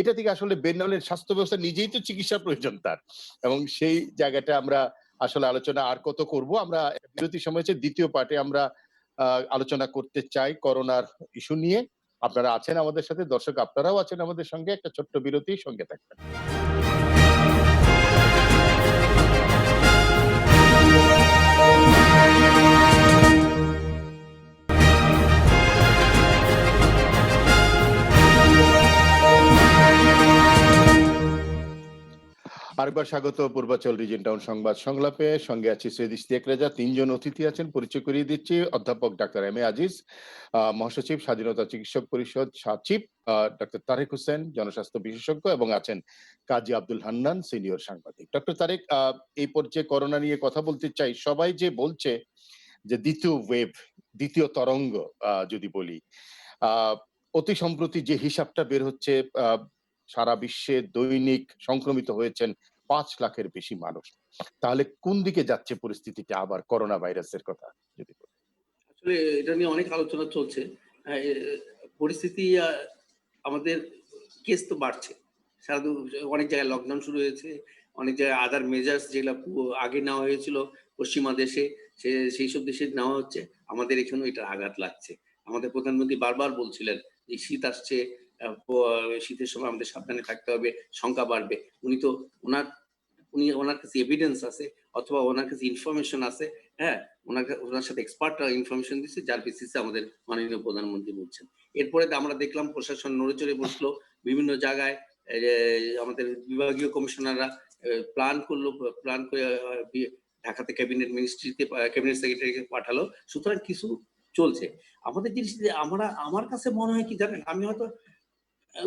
এটা থেকে আসলে বের না হলে স্বাস্থ্য ব্যবস্থা নিজেই তো চিকিৎসা প্রয়োজন তার, এবং সেই জায়গাটা আমরা আসলে আলোচনা আর কত করব। আমরা বিরতির সময় হচ্ছে দ্বিতীয় পার্টে আমরা আলোচনা করতে চাই করোনার ইস্যু নিয়ে। আপনারা আছেন আমাদের সাথে, দর্শক আপনারাও আছেন আমাদের সঙ্গে। একটা ছোট্ট বিরতি, সঙ্গে থাকবেন। আরেকবার স্বাগত পূর্বাচল রিজেন্ট টাউন সংবাদ সংলাপে। সঙ্গে আছি সৈয়দ ইশতিয়াক রেজা। ৩ জন অতিথি আছেন, পরিচয় করিয়ে দিচ্ছি। অধ্যাপক ডাক্তার এম এ আজিজ, মহাসচিব স্বাধীনতা চিকিৎসক পরিষদ সচিব, ডাক্তার তারেক হোসেন, জনস্বাস্থ্য বিশেষজ্ঞ, এবং আছেন কাজী আব্দুল হান্নান, সিনিয়র সাংবাদিক। ডক্টর তারেক, এই পর্যায়ে করোনা নিয়ে কথা বলতে চাই। সবাই যে বলছে যে দ্বিতীয় ওয়েভ, দ্বিতীয় তরঙ্গ, যদি বলি, অতি সম্প্রতি যে হিসাবটা বের হচ্ছে, সারা বিশ্বে দৈনিক সংক্রমিত হয়েছেন ৫ লাখের বেশি মানুষ। তাহলে কোন দিকে যাচ্ছে পরিস্থিতিটা আবার করোনা ভাইরাসের কথা যদি বলি? আসলে এটা নিয়ে অনেক আলোচনা চলছে। পরিস্থিতি, আমাদের কেস তো বাড়ছে, অনেক জায়গায় লকডাউন শুরু হয়েছে, অনেক জায়গায় আদার মেজার্স যেগুলো আগে নেওয়া হয়েছিল পশ্চিমা দেশে, সেই সব দেশে নেওয়া হচ্ছে। আমাদের এখানেও এটা আঘাত লাগছে। আমাদের প্রধানমন্ত্রী বারবার বলছিলেন যে শীত আসছে, শীতের সময় আমাদের সাবধানে থাকতে হবে, সংখ্যা বাড়বে। ওনার কাছে এভিডেন্স আছে, অথবা ওনার কাছে ইনফরমেশন আছে, হ্যাঁ, ওনার সাথে এক্সপার্ট ইনফরমেশন দিচ্ছে, যার বেসিসে আমাদের মাননীয় প্রধানমন্ত্রী বলছেন। এরপরে আমরা দেখলাম প্রশাসন নড়ে চড়ে বসলো, বিভিন্ন জায়গায় আমাদের বিভাগীয় কমিশনাররা প্ল্যান করে ঢাকাতে ক্যাবিনেট মিনিস্ট্রিতে, ক্যাবিনেট সেক্রেটারিকে পাঠালো। সুতরাং কিছু চলছে। আমাদের জিনিস আমার কাছে মনে হয় কি জানেন, আমি হয়তো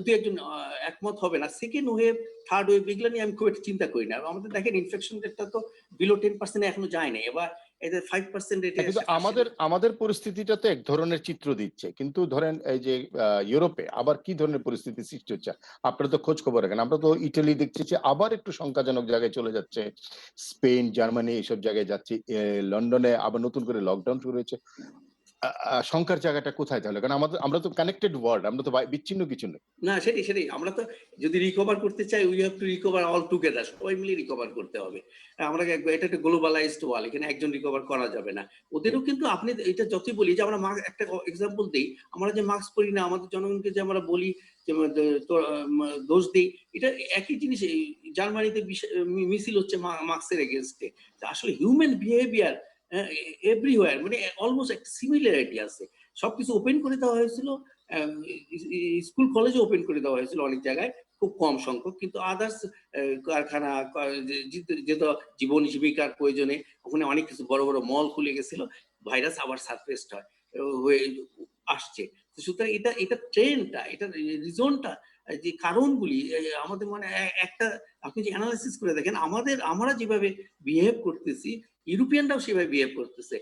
দু একজন একমত হবে না, সেকেন্ড ওয়েভ, থার্ড ওয়েভ, এগুলো নিয়ে আমি খুব একটা চিন্তা করি না। আমাদের দেখেন ইনফেকশন রেটটা তো বিলো 10% এখনো যায় না, এবার এদের 5% রেটে। কিন্তু আমাদের পরিস্থিতিটা তো এক ধরনের চিত্র দিচ্ছে, কিন্তু ধরেন এই যে ইউরোপে আবার কি ধরনের পরিস্থিতি সৃষ্টি হচ্ছে, আপনারা তো খোঁজ খবর রাখেন। আমরা তো ইটালি দেখছি যে আবার একটু সংখ্যাজনক জায়গায় চলে যাচ্ছে, স্পেন, জার্মানি এইসব জায়গায় যাচ্ছে, লন্ডনে আবার নতুন করে লকডাউন শুরু হয়েছে। সংখ্যার জায়গাটা কোথায় তাহলে? কারণ আমরা তো কানেক্টেড ওয়ার্ল্ড, আমরা তো বিচ্ছিন্ন কিছু নেই। না, সেটাই আমরা তো যদি রিকভার করতে চাই, we have to recover all together, সবাই মিলে রিকভার করতে হবে। এটা একটা গ্লোবালাইজড ওয়ার্ল্ড, এখানে একজন রিকভার করা যাবে না। ওদেরও কিন্তু আপনি এটা যতই বলি যে আমরা একটা এক্সাম্পল দিই, আমরা যে মাস্ক পরি না, আমাদের জনগণকে যে আমরা বলি যে দোষ দিই, এটা একই জিনিস। জার্মানিতে মিছিল হচ্ছে মাস্কের এগেনস্টে। আসলে হিউম্যান বিহেভিয়ার এভরিওয়্যার, মানে অলমোস্ট একটা সিমিলারিটি আছে। সবকিছু ওপেন করে দেওয়া হয়েছিল, স্কুল কলেজে ওপেন করে দেওয়া হয়েছিল অনেক জায়গায়, খুব কম সংখ্যক, কিন্তু আদার্স কারখানা যেহেতু জীবন জীবিকার প্রয়োজনে ওখানে অনেক কিছু বড় বড় মল খুলে গেছিল, ভাইরাস আবার সারফেসড হয়ে আসছে। সুতরাং এটা এটা ট্রেন্ডটা, এটা রিজনটা, যে কারণগুলি আমাদের মানে একটা, আপনি যে অ্যানালাইসিস করে দেখেন আমরা যেভাবে বিহেভ করতেছি, ইউরোপিয়ানরাও সেভাবে বিহেভ করতেছে,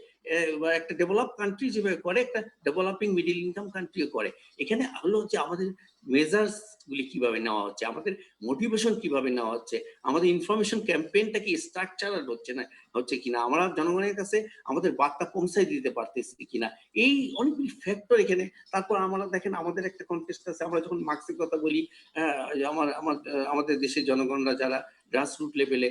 বা একটা ডেভেলপ কান্ট্রি যেভাবে করে, একটা ডেভেলপিং মিডিল ইনকাম কান্ট্রিও করে। এখানে হলো যে আমাদের মেজার্স গুলি কিভাবে নেওয়া হচ্ছে, আমাদের মোটিভেশন কিভাবে নেওয়া হচ্ছে, আমাদের ইনফরমেশন ক্যাম্পেইনটা কি স্ট্রাকচারাল হচ্ছে কিনা, আমরা জনগণের কাছে আমাদের বার্তা পৌঁছাই দিতে পারতেছি কিনা, এই অনেকগুলি ফ্যাক্টর এখানে। তারপর আমরা দেখেন আমাদের একটা কন্টেস্ট আছে, আমরা যখন মার্কসের কথা বলি, আমাদের দেশের জনগণরা যারা গ্রাসরুট লেভেলে,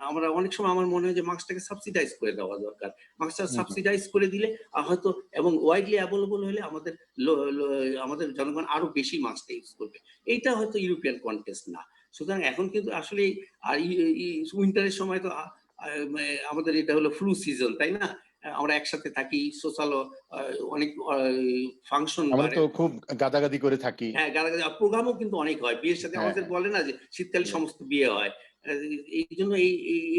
আমরা অনেক সময় আমার মনে হয় যে মার্কসটাকে সাবসিডাইজ করে দেওয়া দরকার। মার্কসটা সাবসিডাইজ করে দিলে হয়তো, এবং ওয়াইডলি অ্যাভেলেবল হলে আমাদের জনগণ আরো বেশি মার্কসটা ইউজ করবে। এইটা হয়তো ইউরোপিয়ান কন্টেস্ট না। সুতরাং এখন কিন্তু আসলে, আর উইন্টারের সময় তো আমাদের এটা হলো ফ্লু সিজন, তাই না? আমরা একসাথে থাকি, সোশ্যাল অনেক ফাংশন, আমরা তো খুব গাদাগাদি করে থাকি। হ্যাঁ, প্রোগ্রামও কিন্তু অনেক হয় বিয়ের সাথে। আমাদের বলে না যে শীতকালে সমস্ত বিয়ে হয়, এই জন্য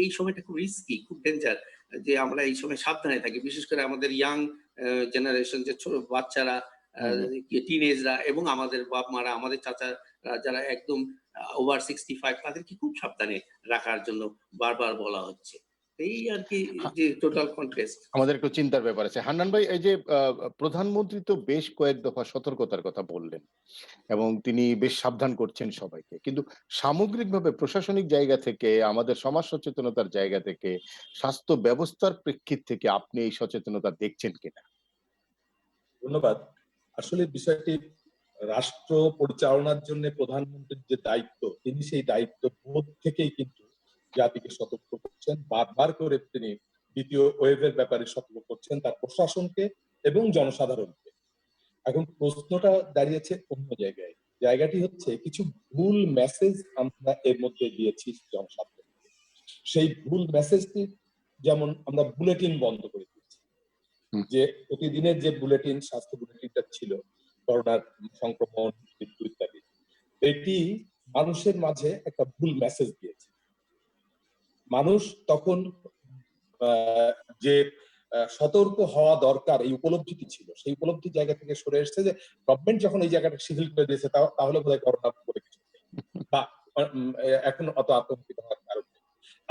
এই সময়টা খুব রিস্কি, খুব ডেঞ্জার, যে আমরা এই সময় সাবধানে থাকি, বিশেষ করে আমাদের ইয়াং জেনারেশন, যে ছোট বাচ্চারা, টিনেজরা, এবং আমাদের বাপ মারা, আমাদের চাচা যারা একদম ওভার 65, তাদেরকে খুব সাবধানে রাখার জন্য বারবার বলা হচ্ছে। এই আর কি, যে টোটাল কন্টেস্ট আমাদের একটু চিন্তার ব্যাপার আছে। হান্নান ভাই, এই যে প্রধানমন্ত্রী তো বেশ কয়েক দফা সতর্কতার কথা বললেন এবং তিনি বেশ সাবধান করছেন সবাইকে। কিন্তু সামগ্রিকভাবে প্রশাসনিক জায়গা থেকে, আমাদের সমাজ সচেতনতার জায়গা থেকে, স্বাস্থ্য ব্যবস্থার প্রেক্ষিত থেকে আপনি এই সচেতনতা দেখছেন কিনা? ধন্যবাদ। আসলে বিষয়টি রাষ্ট্র পরিচালনার জন্য প্রধানমন্ত্রীর যে দায়িত্ব, তিনি সেই দায়িত্ব বোধ থেকেই কিন্তু জাতিকে সতর্ক করছেন। বারবার করে তিনি দ্বিতীয় ওয়েভের ব্যাপারে সতর্ক করছেন তার প্রশাসনকে এবং জনসাধারণকে। এখন প্রশ্নটা দাঁড়িয়েছে অন্য জায়গায়। জায়গাটি হচ্ছে কিছু ভুল মেসেজ আমরা এর মধ্যে দিয়েছি জনসাধারণকে। সেই ভুল মেসেজটি, যেমন আমরা বুলেটিন বন্ধ করে দিয়েছি, যে প্রতিদিনের যে বুলেটিন, স্বাস্থ্য বুলেটিনটা ছিল করোনার সংক্রমণ, মৃত্যু ইত্যাদি, এটি মানুষের মাঝে একটা ভুল মেসেজ দিয়েছে। মানুষ তখন যে সতর্ক হওয়া দরকার, এই উপলব্ধিটি ছিল, সেই উপলব্ধির জায়গা থেকে সরে এসেছে যে গভর্নমেন্ট যখন এই জায়গাটা শিথিল করে দিয়েছে, তাহলে বোধহয় করোনা করে কিছু বা এখন অত আতঙ্কিত হওয়ার কারণ নেই।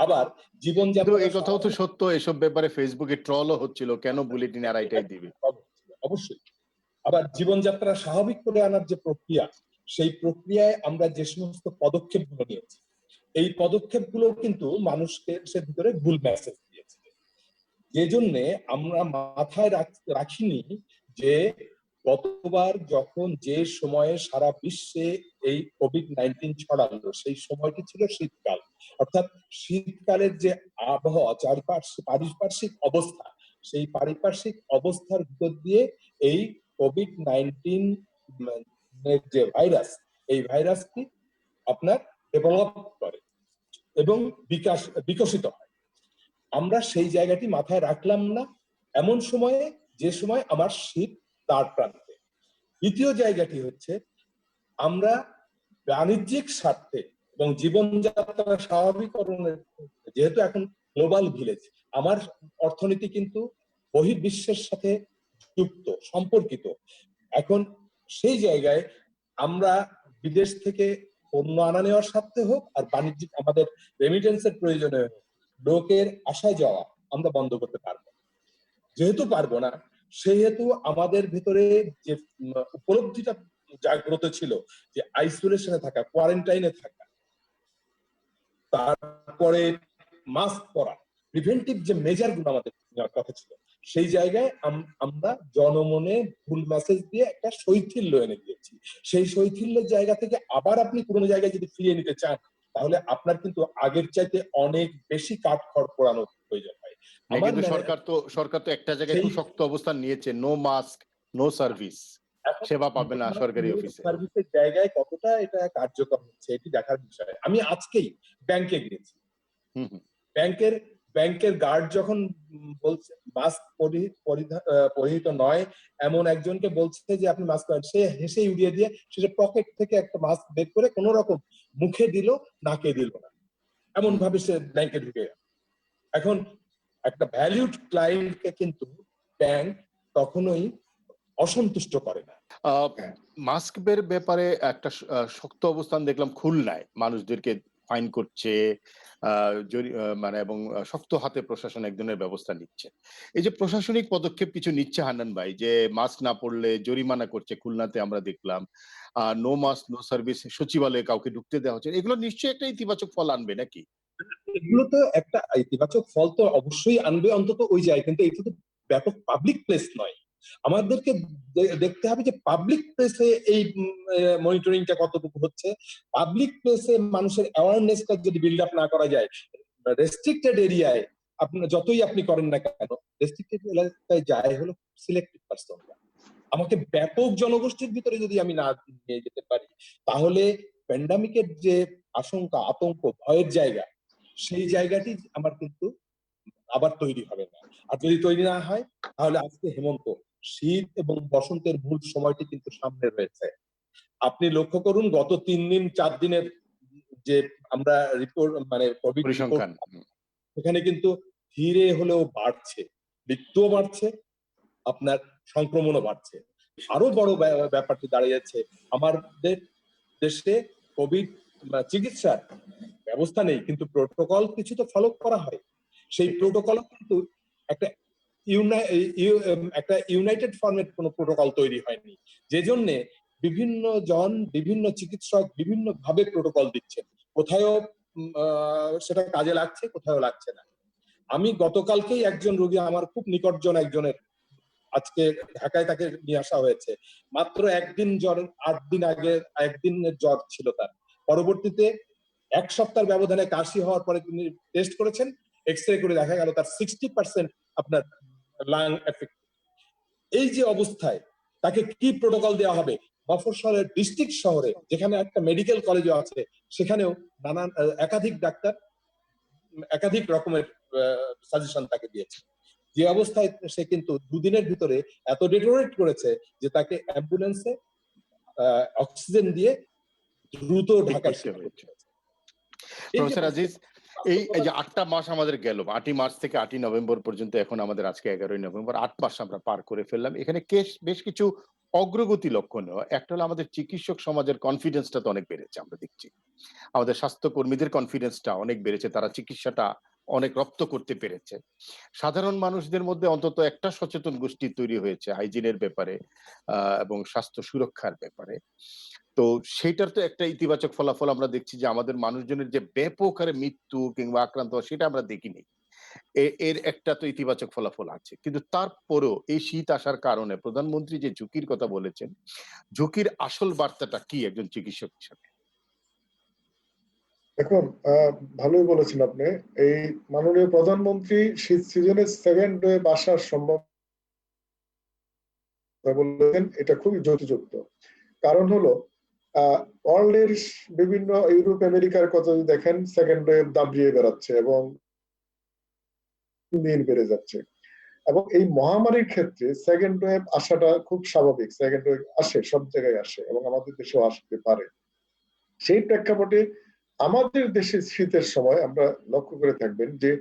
আবার জীবনযাপন, এই কথাও তো সত্য, এসব ব্যাপারে ফেসবুকে ট্রলও হচ্ছিল, কেন বুলেটিন আর এটাই দিবে। অবশ্যই। আবার জীবনযাত্রা স্বাভাবিক করে আনার যে প্রক্রিয়া, সেই প্রক্রিয়ায় আমরা যে সমস্ত পদক্ষেপগুলো নিয়েছি, এই পদক্ষেপগুলো কিন্তু মানুষকে সে ভিতরে ভুল মেসেজ দিয়েছে। যে জন্যে আমরা মাথায় রাখিনি যে গতবার যখন যে সময়ে সারা বিশ্বে এই কোভিড-19 ছড়ালো, সেই সময়টি ছিল শীতকাল। অর্থাৎ শীতকালের যে আবহাওয়া, পারিপার্শ্বিক অবস্থা, সেই পারিপার্শ্বিক অবস্থার ভিতর দিয়ে এই কোভিড-19 যে ভাইরাস, এই ভাইরাসটি আপনার ডেভেলপ করে এবং বিকশিত হয়। আমরা সেই জায়গাটি মাথায় রাখলাম না এমন সময়ে, যে সময় আমার শীত তার প্রান্তে। দ্বিতীয় জায়গাটি হচ্ছে, আমরা বাণিজ্যিক স্বার্থে এবং জীবনযাত্রা স্বাভাবিকরণের, যেহেতু এখন গ্লোবাল ভিলেজ, আমার অর্থনীতি কিন্তু বহির্বিশ্বের সাথে যুক্ত, সম্পর্কিত। এখন সেই জায়গায় আমরা বিদেশ থেকে পণ্য আনা নেওয়ার স্বার্থে হোক, আর বাণিজ্যিক আমাদের রেমিটেন্সের প্রয়োজনে হোক, লোকের আসায় যাওয়া আমরা বন্ধ করতে পারবো। যেহেতু পারবো না, সেহেতু আমাদের ভিতরে যে উপলব্ধিটা জাগ্রত ছিল, যে আইসোলেশনে থাকা, কোয়ারেন্টাইনে থাকা, তারপরে মাস্ক পরা, প্রিভেন্টিভ যে মেজার গুলো আমাদের কথা ছিল, সেই জায়গায় আমরা জনমনে ভুল মেসেজ দিয়ে একটা শৈথিল্য এনে দিয়েছি। সেই শৈথিল্যের জায়গা থেকে আবার আপনি পুরোনো জায়গায় যদি ফিরিয়ে নিতে চান, তাহলে আপনার কিন্তু আগের চাইতে অনেক বেশি কাঠখড় পোড়ানোর প্রয়োজন হয়। কিন্তু সরকার তো একটা জায়গায় খুব শক্ত অবস্থান নিয়েছে, নো মাস্ক নো সার্ভিস, সেবা পাবে না সরকারি অফিসে। সার্ভিসের জায়গায় কতটা এটা কার্যকর হচ্ছে, এটি দেখার বিষয়। আমি আজকেই ব্যাংকে গিয়েছি। ব্যাংকের ব্যাংকের গার্ড যখন বলছে মাস্ক পরিহিত নয় এমন একজনকে বলছে যে আপনি মাস্ক পরেন, সে হেসে উড়িয়ে দিয়ে সে পকেট থেকে একটা মাস্ক বের করে কোন রকম মুখে দিল, নাকে দিল না, এমন ভাবে সে ব্যাংকে ঢুকে গেল। এখন একটা ভ্যালিউড ক্লায়েন্টকে কিন্তু ব্যাংক কখনোই অসন্তুষ্ট করে না। মাস্কের ব্যাপারে একটা শক্ত অবস্থান দেখলাম খুলনায়, মানুষদেরকে ফাইন করছে, মানে এবং শক্ত হাতে প্রশাসন এক ধরনের ব্যবস্থা নিচ্ছে। এই যে প্রশাসনিক পদক্ষেপ কিছু নিচ্ছে হান্নান ভাই, যে মাস্ক না পড়লে জরিমানা করছে, খুলনাতে আমরা দেখলাম। নো মাস্ক নো সার্ভিস, সচিবালয়ে কাউকে ঢুকতে দেওয়া হচ্ছে, এগুলো নিশ্চয়ই একটা ইতিবাচক ফল আনবে নাকি? এগুলো তো একটা ইতিবাচক ফল তো অবশ্যই আনবে অন্তত ওই জায়গায়, কিন্তু এটা তো ব্যাপক পাবলিক প্লেস নয়। আমাদেরকে দেখতে হবে যে পাবলিক প্লেসে এই মনিটরিংটা কতটুকু হচ্ছে। পাবলিক প্লেসে মানুষের অ্যাওয়ারনেসটা যদি বিল্ড আপ না করা যায়, রেস্ট্রিক্টেড এরিয়ায় যতই আপনি করেন না কেন, রেস্ট্রিক্টেড এলাকায় যায় হলো সিলেক্টেড পার্সনরা। আমাকে ব্যাপক জনগোষ্ঠীর ভিতরে যদি আমি না নিয়ে যেতে পারি, তাহলে প্যান্ডামিকের যে আশঙ্কা, আতঙ্ক, ভয়ের জায়গা, সেই জায়গাটি আমার কিন্তু আবার তৈরি হবে না। আর যদি তৈরি না হয়, তাহলে আজকে হেমন্ত, শীত এবং বসন্তের মূল সময়টি কিন্তু সামনে রয়েছে। আপনি লক্ষ্য করুন গত 3 দিন 4 দিনের যে আমরা রিপোর্ট, মানে কোভিড রিপোর্ট, পরিসংখ্যান। সেখানে কিন্তু ধীরে হলেও বাড়ছে, মৃত্যুও বাড়ছে, আপনার সংক্রমণও বাড়ছে। আরো বড় ব্যাপারটি দাঁড়িয়েছে, আমাদের দেশে কোভিড চিকিৎসার ব্যবস্থা নেই, কিন্তু প্রোটোকল কিছু তো ফলো করা হয়। সেই প্রোটোকল কিন্তু একটা একটা ইউনাইটেড ফর্মেট কোনো প্রোটোকল তৈরি হয়নি, যে জন্য বিভিন্ন জন, বিভিন্ন চিকিৎসক বিভিন্ন ভাবে প্রোটোকল দিচ্ছেন। কোথাও সেটা কাজে লাগছে, কোথাও লাগছে না। আমি গতকালকেই একজন রোগী, আমার খুব নিকটজন একজনের, আজকে ঢাকায় তাকে নিয়ে আসা হয়েছে। মাত্র একদিন জ্বর, 8 দিন আগে একদিনের জ্বর ছিল তার। পরবর্তীতে 1 সপ্তাহের ব্যবধানে কাশি হওয়ার পরে তিনি টেস্ট করেছেন, এক্সরে করে দেখা গেল তার 60% আপনার লাং এফেক্ট। এই যে অবস্থায় তাকে কি প্রোটোকল দেওয়া হবে? মফস্বলের ডিস্ট্রিক্ট শহরে, যেখানে একটা মেডিকেল কলেজও আছে, সেখানেও নানান একাধিক ডাক্তার একাধিক রকমের সাজেশন তাকে দিয়েছে। যে অবস্থায় সে কিন্তু 2 দিনের ভিতরে এত ডিটোরেট করেছে যে তাকে অ্যাম্বুলেন্সে অক্সিজেন দিয়ে দ্রুত ঢাকায় শিফট করতে হয়েছে। প্রফেসর আজিজ, এই যে 8টা মাস আমাদের গেল, 8ই মার্চ থেকে 8ই নভেম্বর পর্যন্ত, এখন আমাদের আজকে 11ই নভেম্বর, 8 মাস আমরা পার করে ফেললাম। এখানে বেশ কিছু অগ্রগতি লক্ষণীয়। একটা হলো আমাদের চিকিৎসক সমাজের কনফিডেন্সটা তো অনেক বেড়েছে, আমরা দেখছি। আমাদের স্বাস্থ্যকর্মীদের কনফিডেন্সটা অনেক বেড়েছে, তারা চিকিৎসাটা অনেক রপ্ত করতে পেরেছে। সাধারণ মানুষদের মধ্যে অন্তত একটা সচেতন গোষ্ঠী তৈরি হয়েছে হাইজিনের ব্যাপারে এবং স্বাস্থ্য সুরক্ষার ব্যাপারে। তো সেইটার তো একটা ইতিবাচক ফলাফল আমরা দেখছি, যে আমাদের মানুষজনের যে ব্যাপক হারে মৃত্যু কিংবা আক্রান্ত হওয়া, সেটা আমরা দেখিনি। এর একটা তো ইতিবাচক ফলাফল আছে। কিন্তু তারপরেও এই শীত আসার কারণে প্রধানমন্ত্রী যে ঝুঁকির কথা বলেছেন, ঝুঁকির আসল বার্তাটা কি একজন চিকিৎসক হিসেবে? দেখুন, ভালোই বলেছেন আপনি। এই মাননীয় প্রধানমন্ত্রী শীত সিজনে সেকেন্ড ওয়েভ আসার সম্ভাবনা বললেন, এটা খুবই যুক্তিযুক্ত। কারণ হলো ওয়ার্ল্ডের বিভিন্ন ইউরোপ আমেরিকার কথা যদি দেখেন, সেকেন্ড ওয়েভ দাবিয়ে বেড়াচ্ছে এবং দিন বেড়ে যাচ্ছে। এবং এই মহামারীর ক্ষেত্রে সেকেন্ড ওয়েভ আসাটা খুব স্বাভাবিক। সেকেন্ড ওয়েভ আসে, সব জায়গায় আসে এবং আমাদের দেশেও আসতে পারে। সেই প্রেক্ষাপটে আমাদের দেশে শীতের সময় আমরা লক্ষ্য করে থাকবেন যে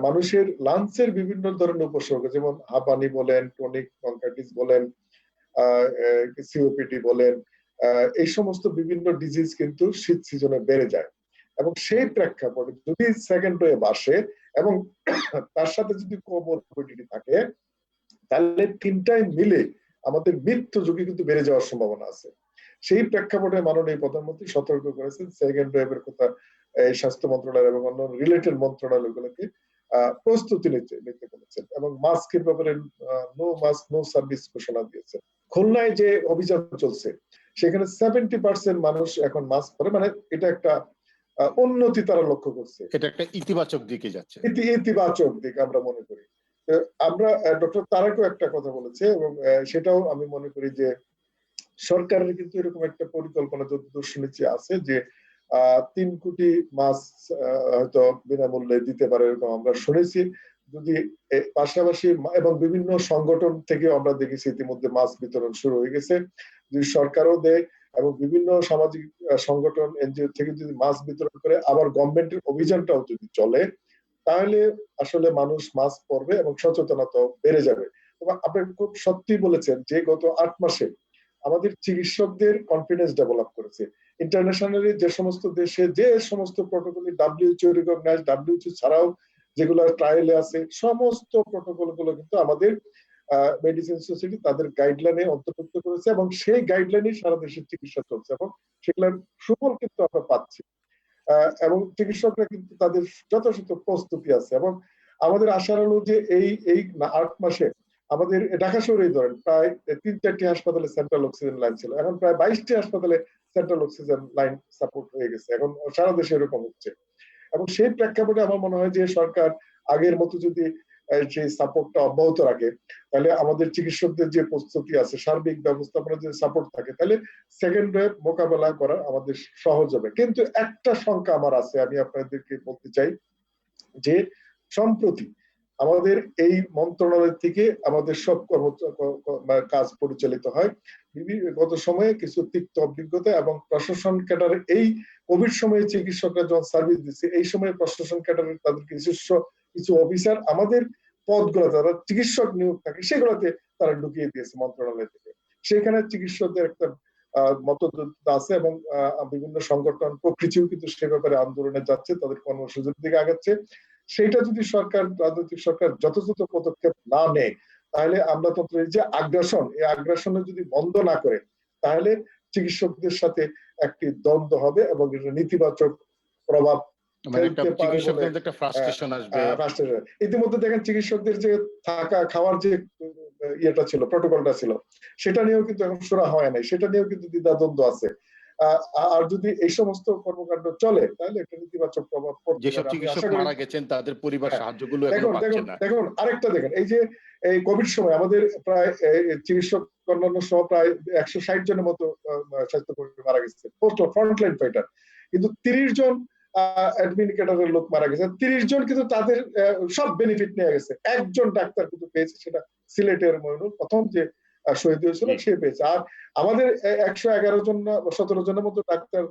মানুষের লাঞ্চের বিভিন্ন ধরনের উপসর্গ, যেমন হাঁপানি বলেন, টনিক ব্রঙ্কাইটিস বলেন, সিওপিডি বলেন, এই সমস্ত বিভিন্ন ডিজিজ কিন্তু শীত সিজনে বেড়ে যায়। এবং সেই প্রেক্ষাপটে যদি সেকেন্ড ওয়েভ আসে এবং তার সাথে যদি কোমরবিডিটি থাকে, তাহলে তিনটাই মিলে আমাদের মৃত্যু ঝুঁকি কিন্তু বেড়ে যাওয়ার সম্ভাবনা আছে। সেই প্রেক্ষাপটে মাননীয় প্রধানমন্ত্রী সতর্ক করেছেন, সেকেন্ড ওয়েভের কথা স্বাস্থ্য মন্ত্রণালয় এবং অন্য রিলেটেড মন্ত্রণালয়গুলোকে প্রস্তুতি নিতে বলেছেন এবং মাস্কের ব্যাপারে নো মাস্ক নো সার্ভিস ঘোষণা দিয়েছেন। খুলনায় যে অভিযান চলছে, সেখানে 70% মানুষ এখন মাস্ক পরে, মানে এটা একটা উন্নতি তারা লক্ষ্য করছে। এটা একটা ইতিবাচক দিকে যাচ্ছে, ইতিবাচক দিক আমরা মনে করি। আমরা ডক্টর তারেকও একটা কথা বলেছে এবং সেটাও আমি মনে করি যে সরকারের কিন্তু এরকম একটা পরিকল্পনা যতদূর শুনেছি আছে, যে 3 কোটি মাছ হয়তো বিনামূল্যে দিতে পারে এরকম আমরা শুনেছি। যদি পাশাপাশি এবং বিভিন্ন সংগঠন থেকে আমরা দেখেছি ইতিমধ্যে মাছ বিতরণ শুরু হয়ে গেছে। যদি সরকারও দেয় এবং বিভিন্ন সামাজিক সংগঠন এনজিও থেকে যদি মাছ বিতরণ করে, আবার গভর্নমেন্টের অভিযানটাও যদি চলে, তাহলে আসলে মানুষ মাছ পড়বে এবং সচেতনতা বেড়ে যাবে। আপনি খুব সত্যি বলেছেন যে গত 8 মাসে আমাদের চিকিৎসকদের কনফিডেন্স ডেভেলপ করেছে। ইন্টারন্যাশনালি যে সমস্ত দেশে যে সমস্ত প্রটোকল WHO রিকগনাইজ, WHO ছাড়াও যেগুলো ট্রায়ালে আছে, সমস্ত প্রটোকল গুলো কিন্তু আমাদের মেডিসিন সোসাইটি তাদের গাইডলাইনে অন্তর্ভুক্ত করেছে এবং সেই গাইডলাইনে সারা দেশের চিকিৎসা চলছে এবং সেগুলোর সুফল কিন্তু আমরা পাচ্ছি। এবং চিকিৎসকরা কিন্তু তাদের যথাযথ প্রস্তুতি আছে এবং আমাদের আশার হলো যে এই 8 মাসে আমাদের ঢাকা শহরেই ধরেন প্রায় 3-4টি হাসপাতালে সেন্ট্রাল অক্সিজেন লাইন ছিল, এখন প্রায় 22টি হাসপাতালে সেন্ট্রাল অক্সিজেন লাইন সাপোর্ট হয়ে গেছে, এখন সারা দেশে এরকম হচ্ছে। এবং সেই প্রেক্ষাপটে আমার মনে হয় যে সরকার আগের মতো যদি সেই সাপোর্টটা অব্যাহত রাখে, তাহলে আমাদের চিকিৎসকদের যে প্রস্তুতি আছে, সার্বিক ব্যবস্থাপনা যে সাপোর্ট থাকে, তাহলে সেকেন্ড ওয়েভ মোকাবেলা করা আমাদের সহজ হবে। কিন্তু একটা শঙ্কা আমার আছে, আমি আপনাদেরকে বলতে চাই যে সম্প্রতি আমাদের এই মন্ত্রণালয় থেকে আমাদের সব কাজ পরিচালিত হয়। গত সময়ে কিছু তিক্ত অভিজ্ঞতা এবং প্রশাসন ক্যাডারের এই কোভিড সময়ে চিকিৎসকরা যখন সার্ভিস দিচ্ছে, এই সময়ে প্রশাসন ক্যাডারের তাদের কিছু অফিসার আমাদের পদগুলো যারা চিকিৎসক নিয়োগ থাকে সেগুলোতে তারা ঢুকিয়ে দিয়েছে মন্ত্রণালয় থেকে। সেখানে চিকিৎসকদের একটা মতদ্বন্দ্ব আছে এবং বিভিন্ন সংগঠন প্রকৃতিও কিন্তু সে ব্যাপারে আন্দোলনে যাচ্ছে, তাদের কর্মসূচির দিকে আগাচ্ছে। সেটা যদি রাজনৈতিক সরকার যথাযথ পদক্ষেপ না নেয়, তাহলে আমরা তো এই যে আগ্রাসন, এই আগ্রাসনে যদি বন্ধ না করে, তাহলে চিকিৎসকদের সাথে একটি দ্বন্দ্ব হবে এবং এটা নেতিবাচক প্রভাব ইতিমধ্যে দেখেন চিকিৎসকদের যে থাকা খাওয়ার যে ইয়েটা ছিল, প্রটোকলটা ছিল, সেটা নিয়েও কিন্তু এখন সুরা হয় নাই, সেটা নিয়েও কিন্তু দ্বিধাদ্বন্দ্ব আছে। আর যদি এই সমস্ত কর্মকাণ্ড চলে, তাহলে একটা নেতিবাচক প্রভাব পড়বে। যেসব চিকিৎসক মারা গেছেন তাদের পরিবার সাহায্যগুলো এখনো পাচ্ছে না। দেখুন আরেকটা দেখেন, এই যে এই কোভিড সময় আমাদের প্রায় চিকিৎসক অন্যান্য সহ প্রায় 160 জনের মতো স্বাস্থ্যকর্মী মারা গেছে, ফ্রন্টলাইন ফাইটার, কিন্তু 30 জন অ্যাডমিন ক্যাডারের লোক মারা গেছে। 30 জন কিন্তু তাদের সব বেনিফিট নিয়ে গেছে, একজন ডাক্তার কিন্তু পেয়েছে, সেটা সিলেটের মইনুল প্রথম যে শহীদ হয়েছিল সে পেয়েছে। আর আমাদের 111 জন 17 জনের মতো ডাক্তার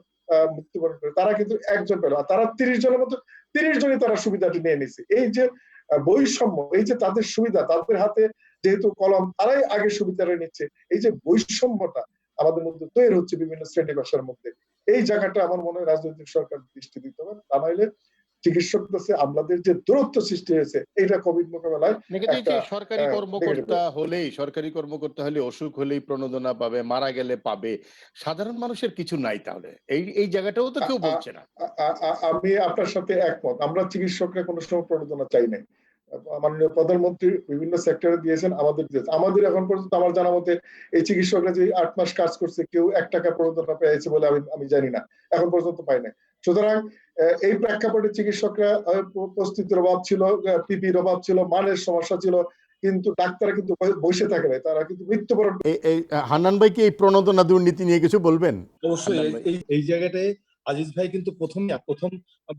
মৃত্যুবরণ করে, তারা কিন্তু একজন পেল, আর তারা 30 জনের মতো 30 জনই তারা সুবিধাটি নিয়ে নিছে। এই যে বৈষম্য, এই যে তাদের সুবিধা, তাদের হাতে যেহেতু কলম, তারাই আগে সুবিধাটা নিচ্ছে, এই যে বৈষম্যটা আমাদের মধ্যে তৈরি হচ্ছে বিভিন্ন শ্রেণী পেশার মধ্যে, এই জায়গাটা আমার মনে হয় রাজনৈতিক সরকার দৃষ্টি দিতে হবে। তা নাইলে চিকিৎসক কাছে আমলাদের যে দূরত্ব সৃষ্টি হয়েছে, এইটা কোভিড মোকাবেলায় সরকারি কর্মকর্তা হলে অসুখ হলেই প্রণোদনা পাবে, মারা গেলে পাবে, সাধারণ মানুষের কিছু নাই, তাহলে এই জায়গাটাও তো কেউ বলছে না। আমি আপনার সাথে একমত, আমরা চিকিৎসকরা কোনো সময় প্রণোদনা চাই নাই। মাননীয় প্রধানমন্ত্রী বিভিন্ন সেক্টরে দিয়েছেন, আমাদের এখন পর্যন্ত আমার জানা মতে এই চিকিৎসকরা যে 8 মাস কাজ করছে, কেউ 1 টাকা প্রণোদনা পেয়েছে বলে আমি জানি না, এখন পর্যন্ত পাই না। সুতরাং এই প্রেক্ষাপটে চিকিৎসকরা প্রস্তুতির অভাব ছিল, পিপির অভাব ছিল, মানের সমস্যা ছিল, কিন্তু ডাক্তাররা কিন্তু বসে থাকে না, তারা কিন্তু মৃত্যুবরণ। হান্নান ভাই কি এই প্রণোদনা দুর্নীতি নিয়ে কিছু বলবেন? অবশ্যই এই জায়গাটায় আজিজ ভাই কিন্তু প্রথম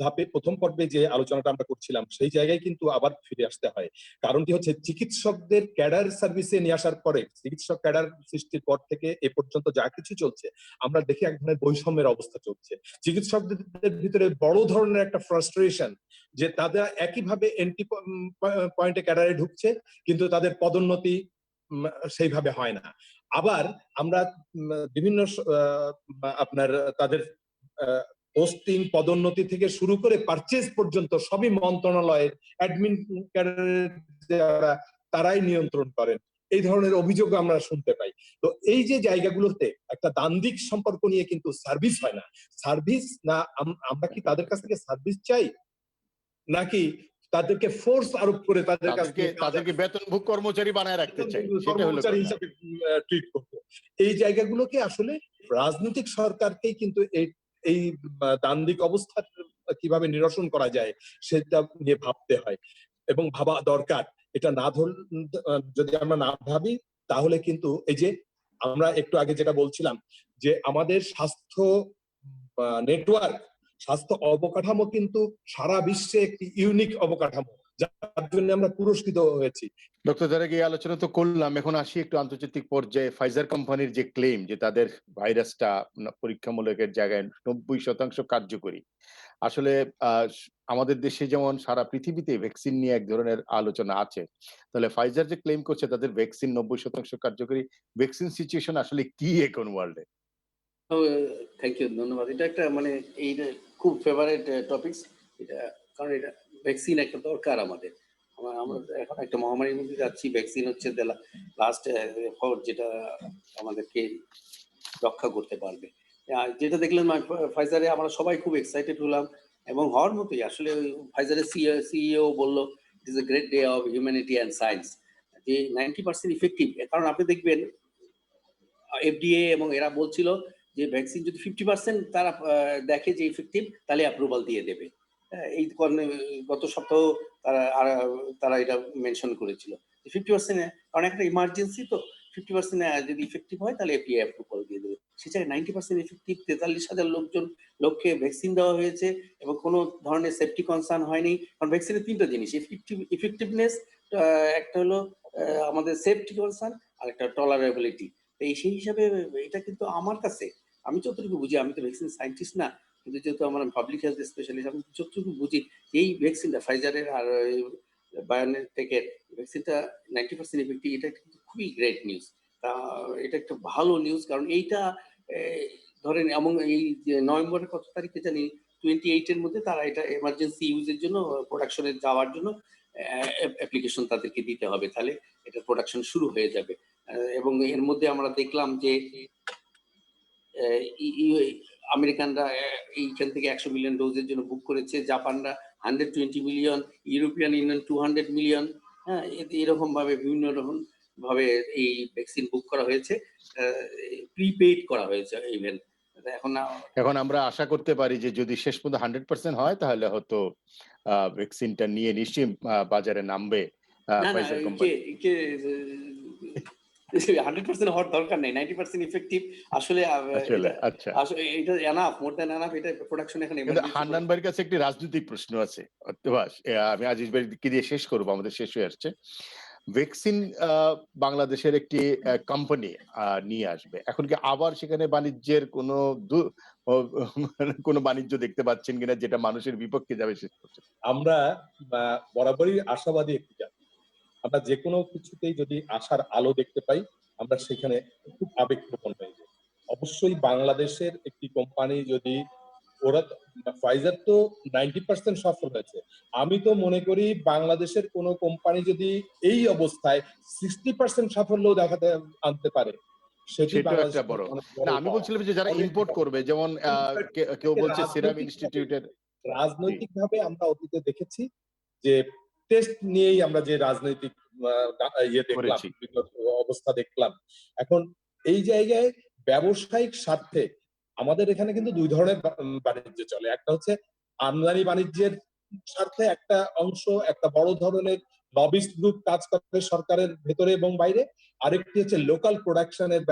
ধাপে প্রথম পর্বে যে আলোচনাটা আমরা করছিলাম, সেই জায়গায় কিন্তু আবার ফিরে আসতে হয়। কারণটি হচ্ছে চিকিৎসকদের ক্যাডার সার্ভিসে নিয়ে আসার পরে, চিকিৎসক ক্যাডার সৃষ্টির পর থেকে এ পর্যন্ত যা কিছু চলছে, আমরা দেখি এক ধরনের বৈষম্যের অবস্থা চলছে। চিকিৎসকদের ভিতরে বড় ধরনের একটা ফ্রাস্ট্রেশন যে তাদের একইভাবে এন্ট্রি পয়েন্টে ক্যাডারে ঢুকছে, কিন্তু তাদের পদোন্নতি সেইভাবে হয় না। আবার আমরা বিভিন্ন আপনার তাদের পোস্টিং, পদোন্নতি থেকে শুরু করে পারচেজ পর্যন্ত সবই মন্ত্রণালয়ের অ্যাডমিন ক্যাডারের যারা, তারাই নিয়ন্ত্রণ করেন, এই ধরনের অভিযোগ আমরা শুনতে পাই। তো এই যে জায়গাগুলোতে একটা দ্বান্দ্বিক সম্পর্ক নিয়ে কিন্তু সার্ভিস হয় না। সার্ভিস না, আমরা কি তাদের কাছ থেকে সার্ভিস চাই, নাকি তাদেরকে ফোর্স আরোপ করে তাদেরকে বেতনভোগ কর্মচারী বানায় রাখতে চাই, কর্মচারী হিসেবে ট্রিট করব? এই জায়গাগুলোকে আসলে রাজনৈতিক সরকারকেই কিন্তু এই দ্বান্দ্বিক অবস্থা কিভাবে নিরসন করা যায় সেটা নিয়ে ভাবতে হয় এবং ভাবা দরকার। এটা না যদি আমরা না ভাবি, তাহলে কিন্তু এই যে আমরা একটু আগে যেটা বলছিলাম যে আমাদের স্বাস্থ্য নেটওয়ার্ক, স্বাস্থ্য অবকাঠামো কিন্তু সারা বিশ্বে একটি ইউনিক অবকাঠামো, যার জন্য আমরা পুরস্কৃত হয়েছি। ডক্টর জারেগ, এই আলোচনা তো করলাম, এখন আসি একটু আন্তর্জাতিক পর্যায়ে। ফাইজার কোম্পানির যে ক্লেম যে তাদের ভাইরাসটা পরীক্ষামূলকের জায়গায় 90% কার্যকরী। আসলে আমাদের দেশে যেমন সারা পৃথিবীতে ভ্যাকসিন নিয়ে এক ধরনের আলোচনা আছে। তাহলে ফাইজার যে ক্লেম করছে তাদের ভ্যাকসিন 90% কার্যকরী, ভ্যাকসিন সিচুয়েশন আসলে কি এখন ওয়ার্ল্ডে? থ্যাংক ইউ, ধন্যবাদ। এটা একটা মানে এইটা খুব ফেভারিট টপিকস এটা, কারণ এটা ভ্যাকসিন একটা দরকার আমাদের। আমরা এখন একটা মহামারীর মধ্যে যাচ্ছি, ভ্যাকসিন হচ্ছে লাস্ট এফোর্ট যেটা আমাদেরকে রক্ষা করতে পারবে। যেটা দেখলেন ফাইজারে আমরা সবাই খুব এক্সাইটেড হলাম, এবং হওয়ার মতোই আসলে ফাইজারের সিইও বলল it is a great day of humanity and science, যে 90% ইফেক্টিভ। কারণ আপনি দেখবেন এফডিএ এবং এরা বলছিল যে ভ্যাকসিন যদি 50% তারা দেখে যে ইফেক্টিভ, তাহলে অ্যাপ্রুভাল দিয়ে দেবে। এই কারণে গত সপ্তাহ তারা এটা মেনশন করেছিল 50%, কারণ একটা ইমার্জেন্সি তো 50% যদি ইফেক্টিভ হয় তাহলে এফডিএ অ্যাপ্রুভাল দিয়ে দেবে। সে জায়গায় 90% ইফেক্টিভ, 43,000 লোককে ভ্যাকসিন দেওয়া হয়েছে এবং কোনো ধরনের সেফটি কনসার্ন হয়নি। কারণ ভ্যাকসিনের 3টা জিনিস, ইফেক্টিভনেস, একটা হলো আমাদের সেফটি কনসার্ন, আর একটা টলারেবিলিটি। সেই হিসাবে এটা কিন্তু আমার কাছে, আমি যতটুকু বুঝি, আমি তো ভ্যাকসিন সায়েন্টিস্ট না, কিন্তু যেহেতু আমার পাবলিক হেলথ স্পেশালিস্ট, আমি যতটুকু বুঝি এই ভ্যাকসিনটা ফাইজারের আর বায়োনটেকের ভ্যাকসিনটা 90% ইফেক্টিভ, এটা কিন্তু খুবই গ্রেট নিউজ। তা এটা একটা ভালো নিউজ, কারণ এইটা ধরেন এমন এই যে নভেম্বরের কত তারিখে জানি 28-এর মধ্যে তারা এটা এমার্জেন্সি ইউজের জন্য প্রোডাকশনে যাওয়ার জন্য অ্যাপ্লিকেশন তাদেরকে দিতে হবে, তাহলে এটা প্রোডাকশন শুরু হয়ে যাবে। এবং এর মধ্যে আমরা দেখলাম যে আমেরিকানরা এইখান থেকে 100 মিলিয়ন ডোজের জন্য বুক করেছে, জাপানরা 120 মিলিয়ন, ইউরোপিয়ান ইউনিয়ন 200 মিলিয়ন। হ্যাঁ, এরকম ভাবে বিভিন্ন রকম ভাবে এই ভ্যাকসিন বুক করা হয়েছে, প্রিপেইড করা হয়েছে ইভেন। এখন আমরা আশা করতে পারি যে যদি শেষ পর্যন্ত 100% হয় তাহলে হয়তো ভ্যাকসিনটা নিয়ে নিশ্চয়ই বাজারে নামবে না, ফাইজার কোম্পানি। 100% হওয়ার দরকার নেই, 90% ইফেক্টিভ। আসলে আসলে আচ্ছা, আসলে এটা এনাফ, মোর দ্যান এনাফ। এটা প্রোডাকশন এখন কিন্তু হান্নান ভাইয়ের কাছে একটি রাজনৈতিক প্রশ্ন আছে। অত্যবাস, আমি আজিজ ভাইকে দিয়ে শেষ করবো, আমাদের শেষ হয়ে আসছে। ভ্যাকসিন বাংলাদেশের একটি কোম্পানি নিয়ে আসবে, এখন কি আবার সেখানে বাণিজ্যের কোনো বাণিজ্য দেখতে পাচ্ছেন কিনা যেটা মানুষের বিপক্ষে যাবে শেষ পর্যন্ত? আমরা বরাবরই আশাবাদী একটি জাতি। আমরা যে কোনো কিছুতেই যদি আশার আলো দেখতে পাই, আমরা সেখানে খুব আবেগপ্রবণ হয়ে যাই। অবশ্যই বাংলাদেশের একটি কোম্পানি যদি, ওরা ফাইজার তো 90% সফল হয়েছে, আমি তো মনে করি বাংলাদেশের কোনো কোম্পানি যদি এই অবস্থায় 60% সাফল্য দেখাতে আনতে পারে, সেটি সেটাও একটা বাংলাদেশের বড়। অনেক না, বড় আমি পাওয়া। বলছিলাম যে যারা অনেক ইম্পোর্ট বড়। করবে, যেমন কেউ বলছে সিরাম রাজনৈতিকভাবে ইনস্টিটিউটের। রাজনৈতিকভাবে আমরা অতীতে দেখেছি যে টেস্ট নিয়েই আমরা যে রাজনৈতিক দেখলাম, করেছি। অবস্থা দেখলাম। এখন এই জায়গায় ব্যবসায়িক স্বার্থে আমাদের এখানে কিন্তু দুই ধরনের বাণিজ্য চলে। একটা হচ্ছে আমদানি বাণিজ্যের স্বার্থে একটা অংশ, একটা বড় ধরনের লবিস্ট গ্রুপ কাজ করে সরকারের ভেতরে এবং বাইরে। আরেকটি হচ্ছে লোকাল প্রোডাকশনের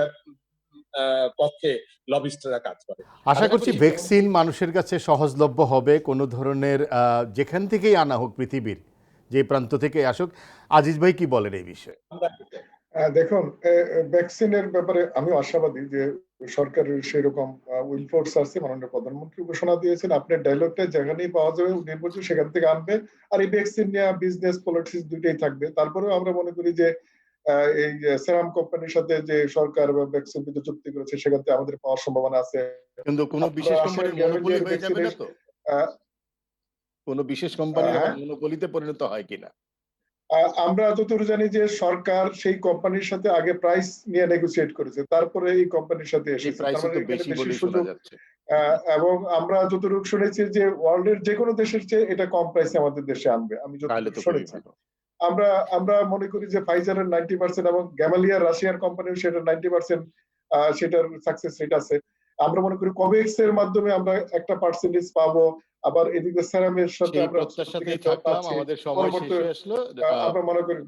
পক্ষে লবিস্টরা কাজ করে। আশা করছি ভ্যাকসিন মানুষের কাছে সহজলভ্য হবে, কোনো ধরনের যেখান থেকেই আনা হোক, পৃথিবীর যে প্রান্ত থেকে আসুক। আজিজ ভাই কি বলেন এই বিষয়ে? দেখুন, ভ্যাকসিনের ব্যাপারে আমি আশাবাদী যে সরকারের সেরকম উইল ফোর্স আছে। মাননীয় প্রধানমন্ত্রী ঘোষণা দিয়েছেন আপনার ডায়লগটা যেখানেই পাওয়া যাবে নির্বাচন সেখান থেকে আনবে, আর এই ভ্যাকসিন নিয়ে বিজনেস পলিটিক্স দুইটাই থাকবে। তারপরেও আমরা মনে করি যে এই সেরাম কোম্পানির সাথে যে সরকার বা ভ্যাকসিন চুক্তি করেছে সেখান থেকে আমাদের পাওয়ার সম্ভাবনা আছে। কিন্তু কোনো বিশেষ কোম্পানির মনোপলি হয়ে যাবে না তো? কোনো বিশেষ কোম্পানির আবার মনোপলিতে পরিণত হয় কিনা? আমরা যতদূর জানি যে সরকার সেই কোম্পানির সাথে আগে প্রাইস নিয়ে নেগোসিয়েট করেছে, তারপরে এই কোম্পানির সাথে এসেছে। তার মানে এখানে বেশি সুযোগ, এবং আমরা যতটুকু শুনেছি যে ওয়ার্ল্ডের যে কোনো দেশের চেয়ে এটা কম প্রাইসে আমাদের দেশে আনবে, আমি যতটুকু শুনেছি। আমরা মনে করি যে ফাইজারের 90% এবং গ্যামালিয়ার রাশিয়ার কোম্পানির সেটা 90% সেটার সাকসেস রেট আছে। আমরা মনে করি কোভ্যাক্স এর মাধ্যমে আমরা একটা পার্সেন্টেজ পাবো, আবার এদিকে সেরামের সাথে আমরা প্রত্যাশাতেই থাকলাম, আমাদের সময় শেষ হয়ে আসলো। আমরা মনে করি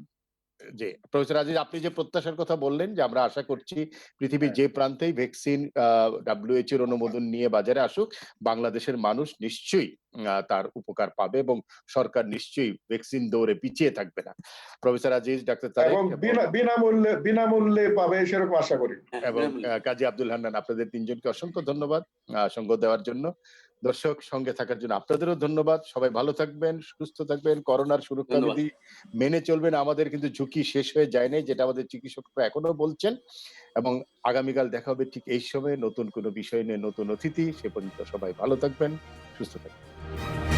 জি, প্রফেসর আজিজ আপনি যে প্রত্যাশার কথা বললেন যে আমরা আশা করছি পৃথিবীর হ্যাঁ। যে প্রান্তেই ভ্যাকসিন WHO এর অনুমোদন নিয়ে বাজারে আসুক, বাংলাদেশের মানুষ নিশ্চয়ই তার উপকার পাবে এবং সরকার নিশ্চয়ই ভ্যাকসিন দৌড়ে পিছিয়ে থাকবে না। প্রফেসর আজিজ, ডাক্তার তারেক এবং এবং বিনামূল্যে পাবে সেরকম আশা করি। হ্যাঁ, এবং বিনামূল্যে। কাজী আব্দুল হান্নান, আপনাদের তিনজনকে অসংখ্য ধন্যবাদ সঙ্গ দেওয়ার জন্য। দর্শক, সঙ্গে থাকার জন্য আপনাদেরও ধন্যবাদ। সবাই ভালো থাকবেন, সুস্থ থাকবেন, করোনার সুরক্ষা ধন্যবাদ। বিধি মেনে চলবেন। আমাদের কিন্তু ঝুঁকি শেষ হয়ে যায় নাই, যেটা আমাদের চিকিৎসকরা এখনো বলছেন। এবং আগামীকাল দেখা হবে ঠিক এই সময়ে নতুন কোনো বিষয় নিয়ে, নতুন অতিথি। সে পর্যন্ত সবাই ভালো থাকবেন, সুস্থ থাকবেন।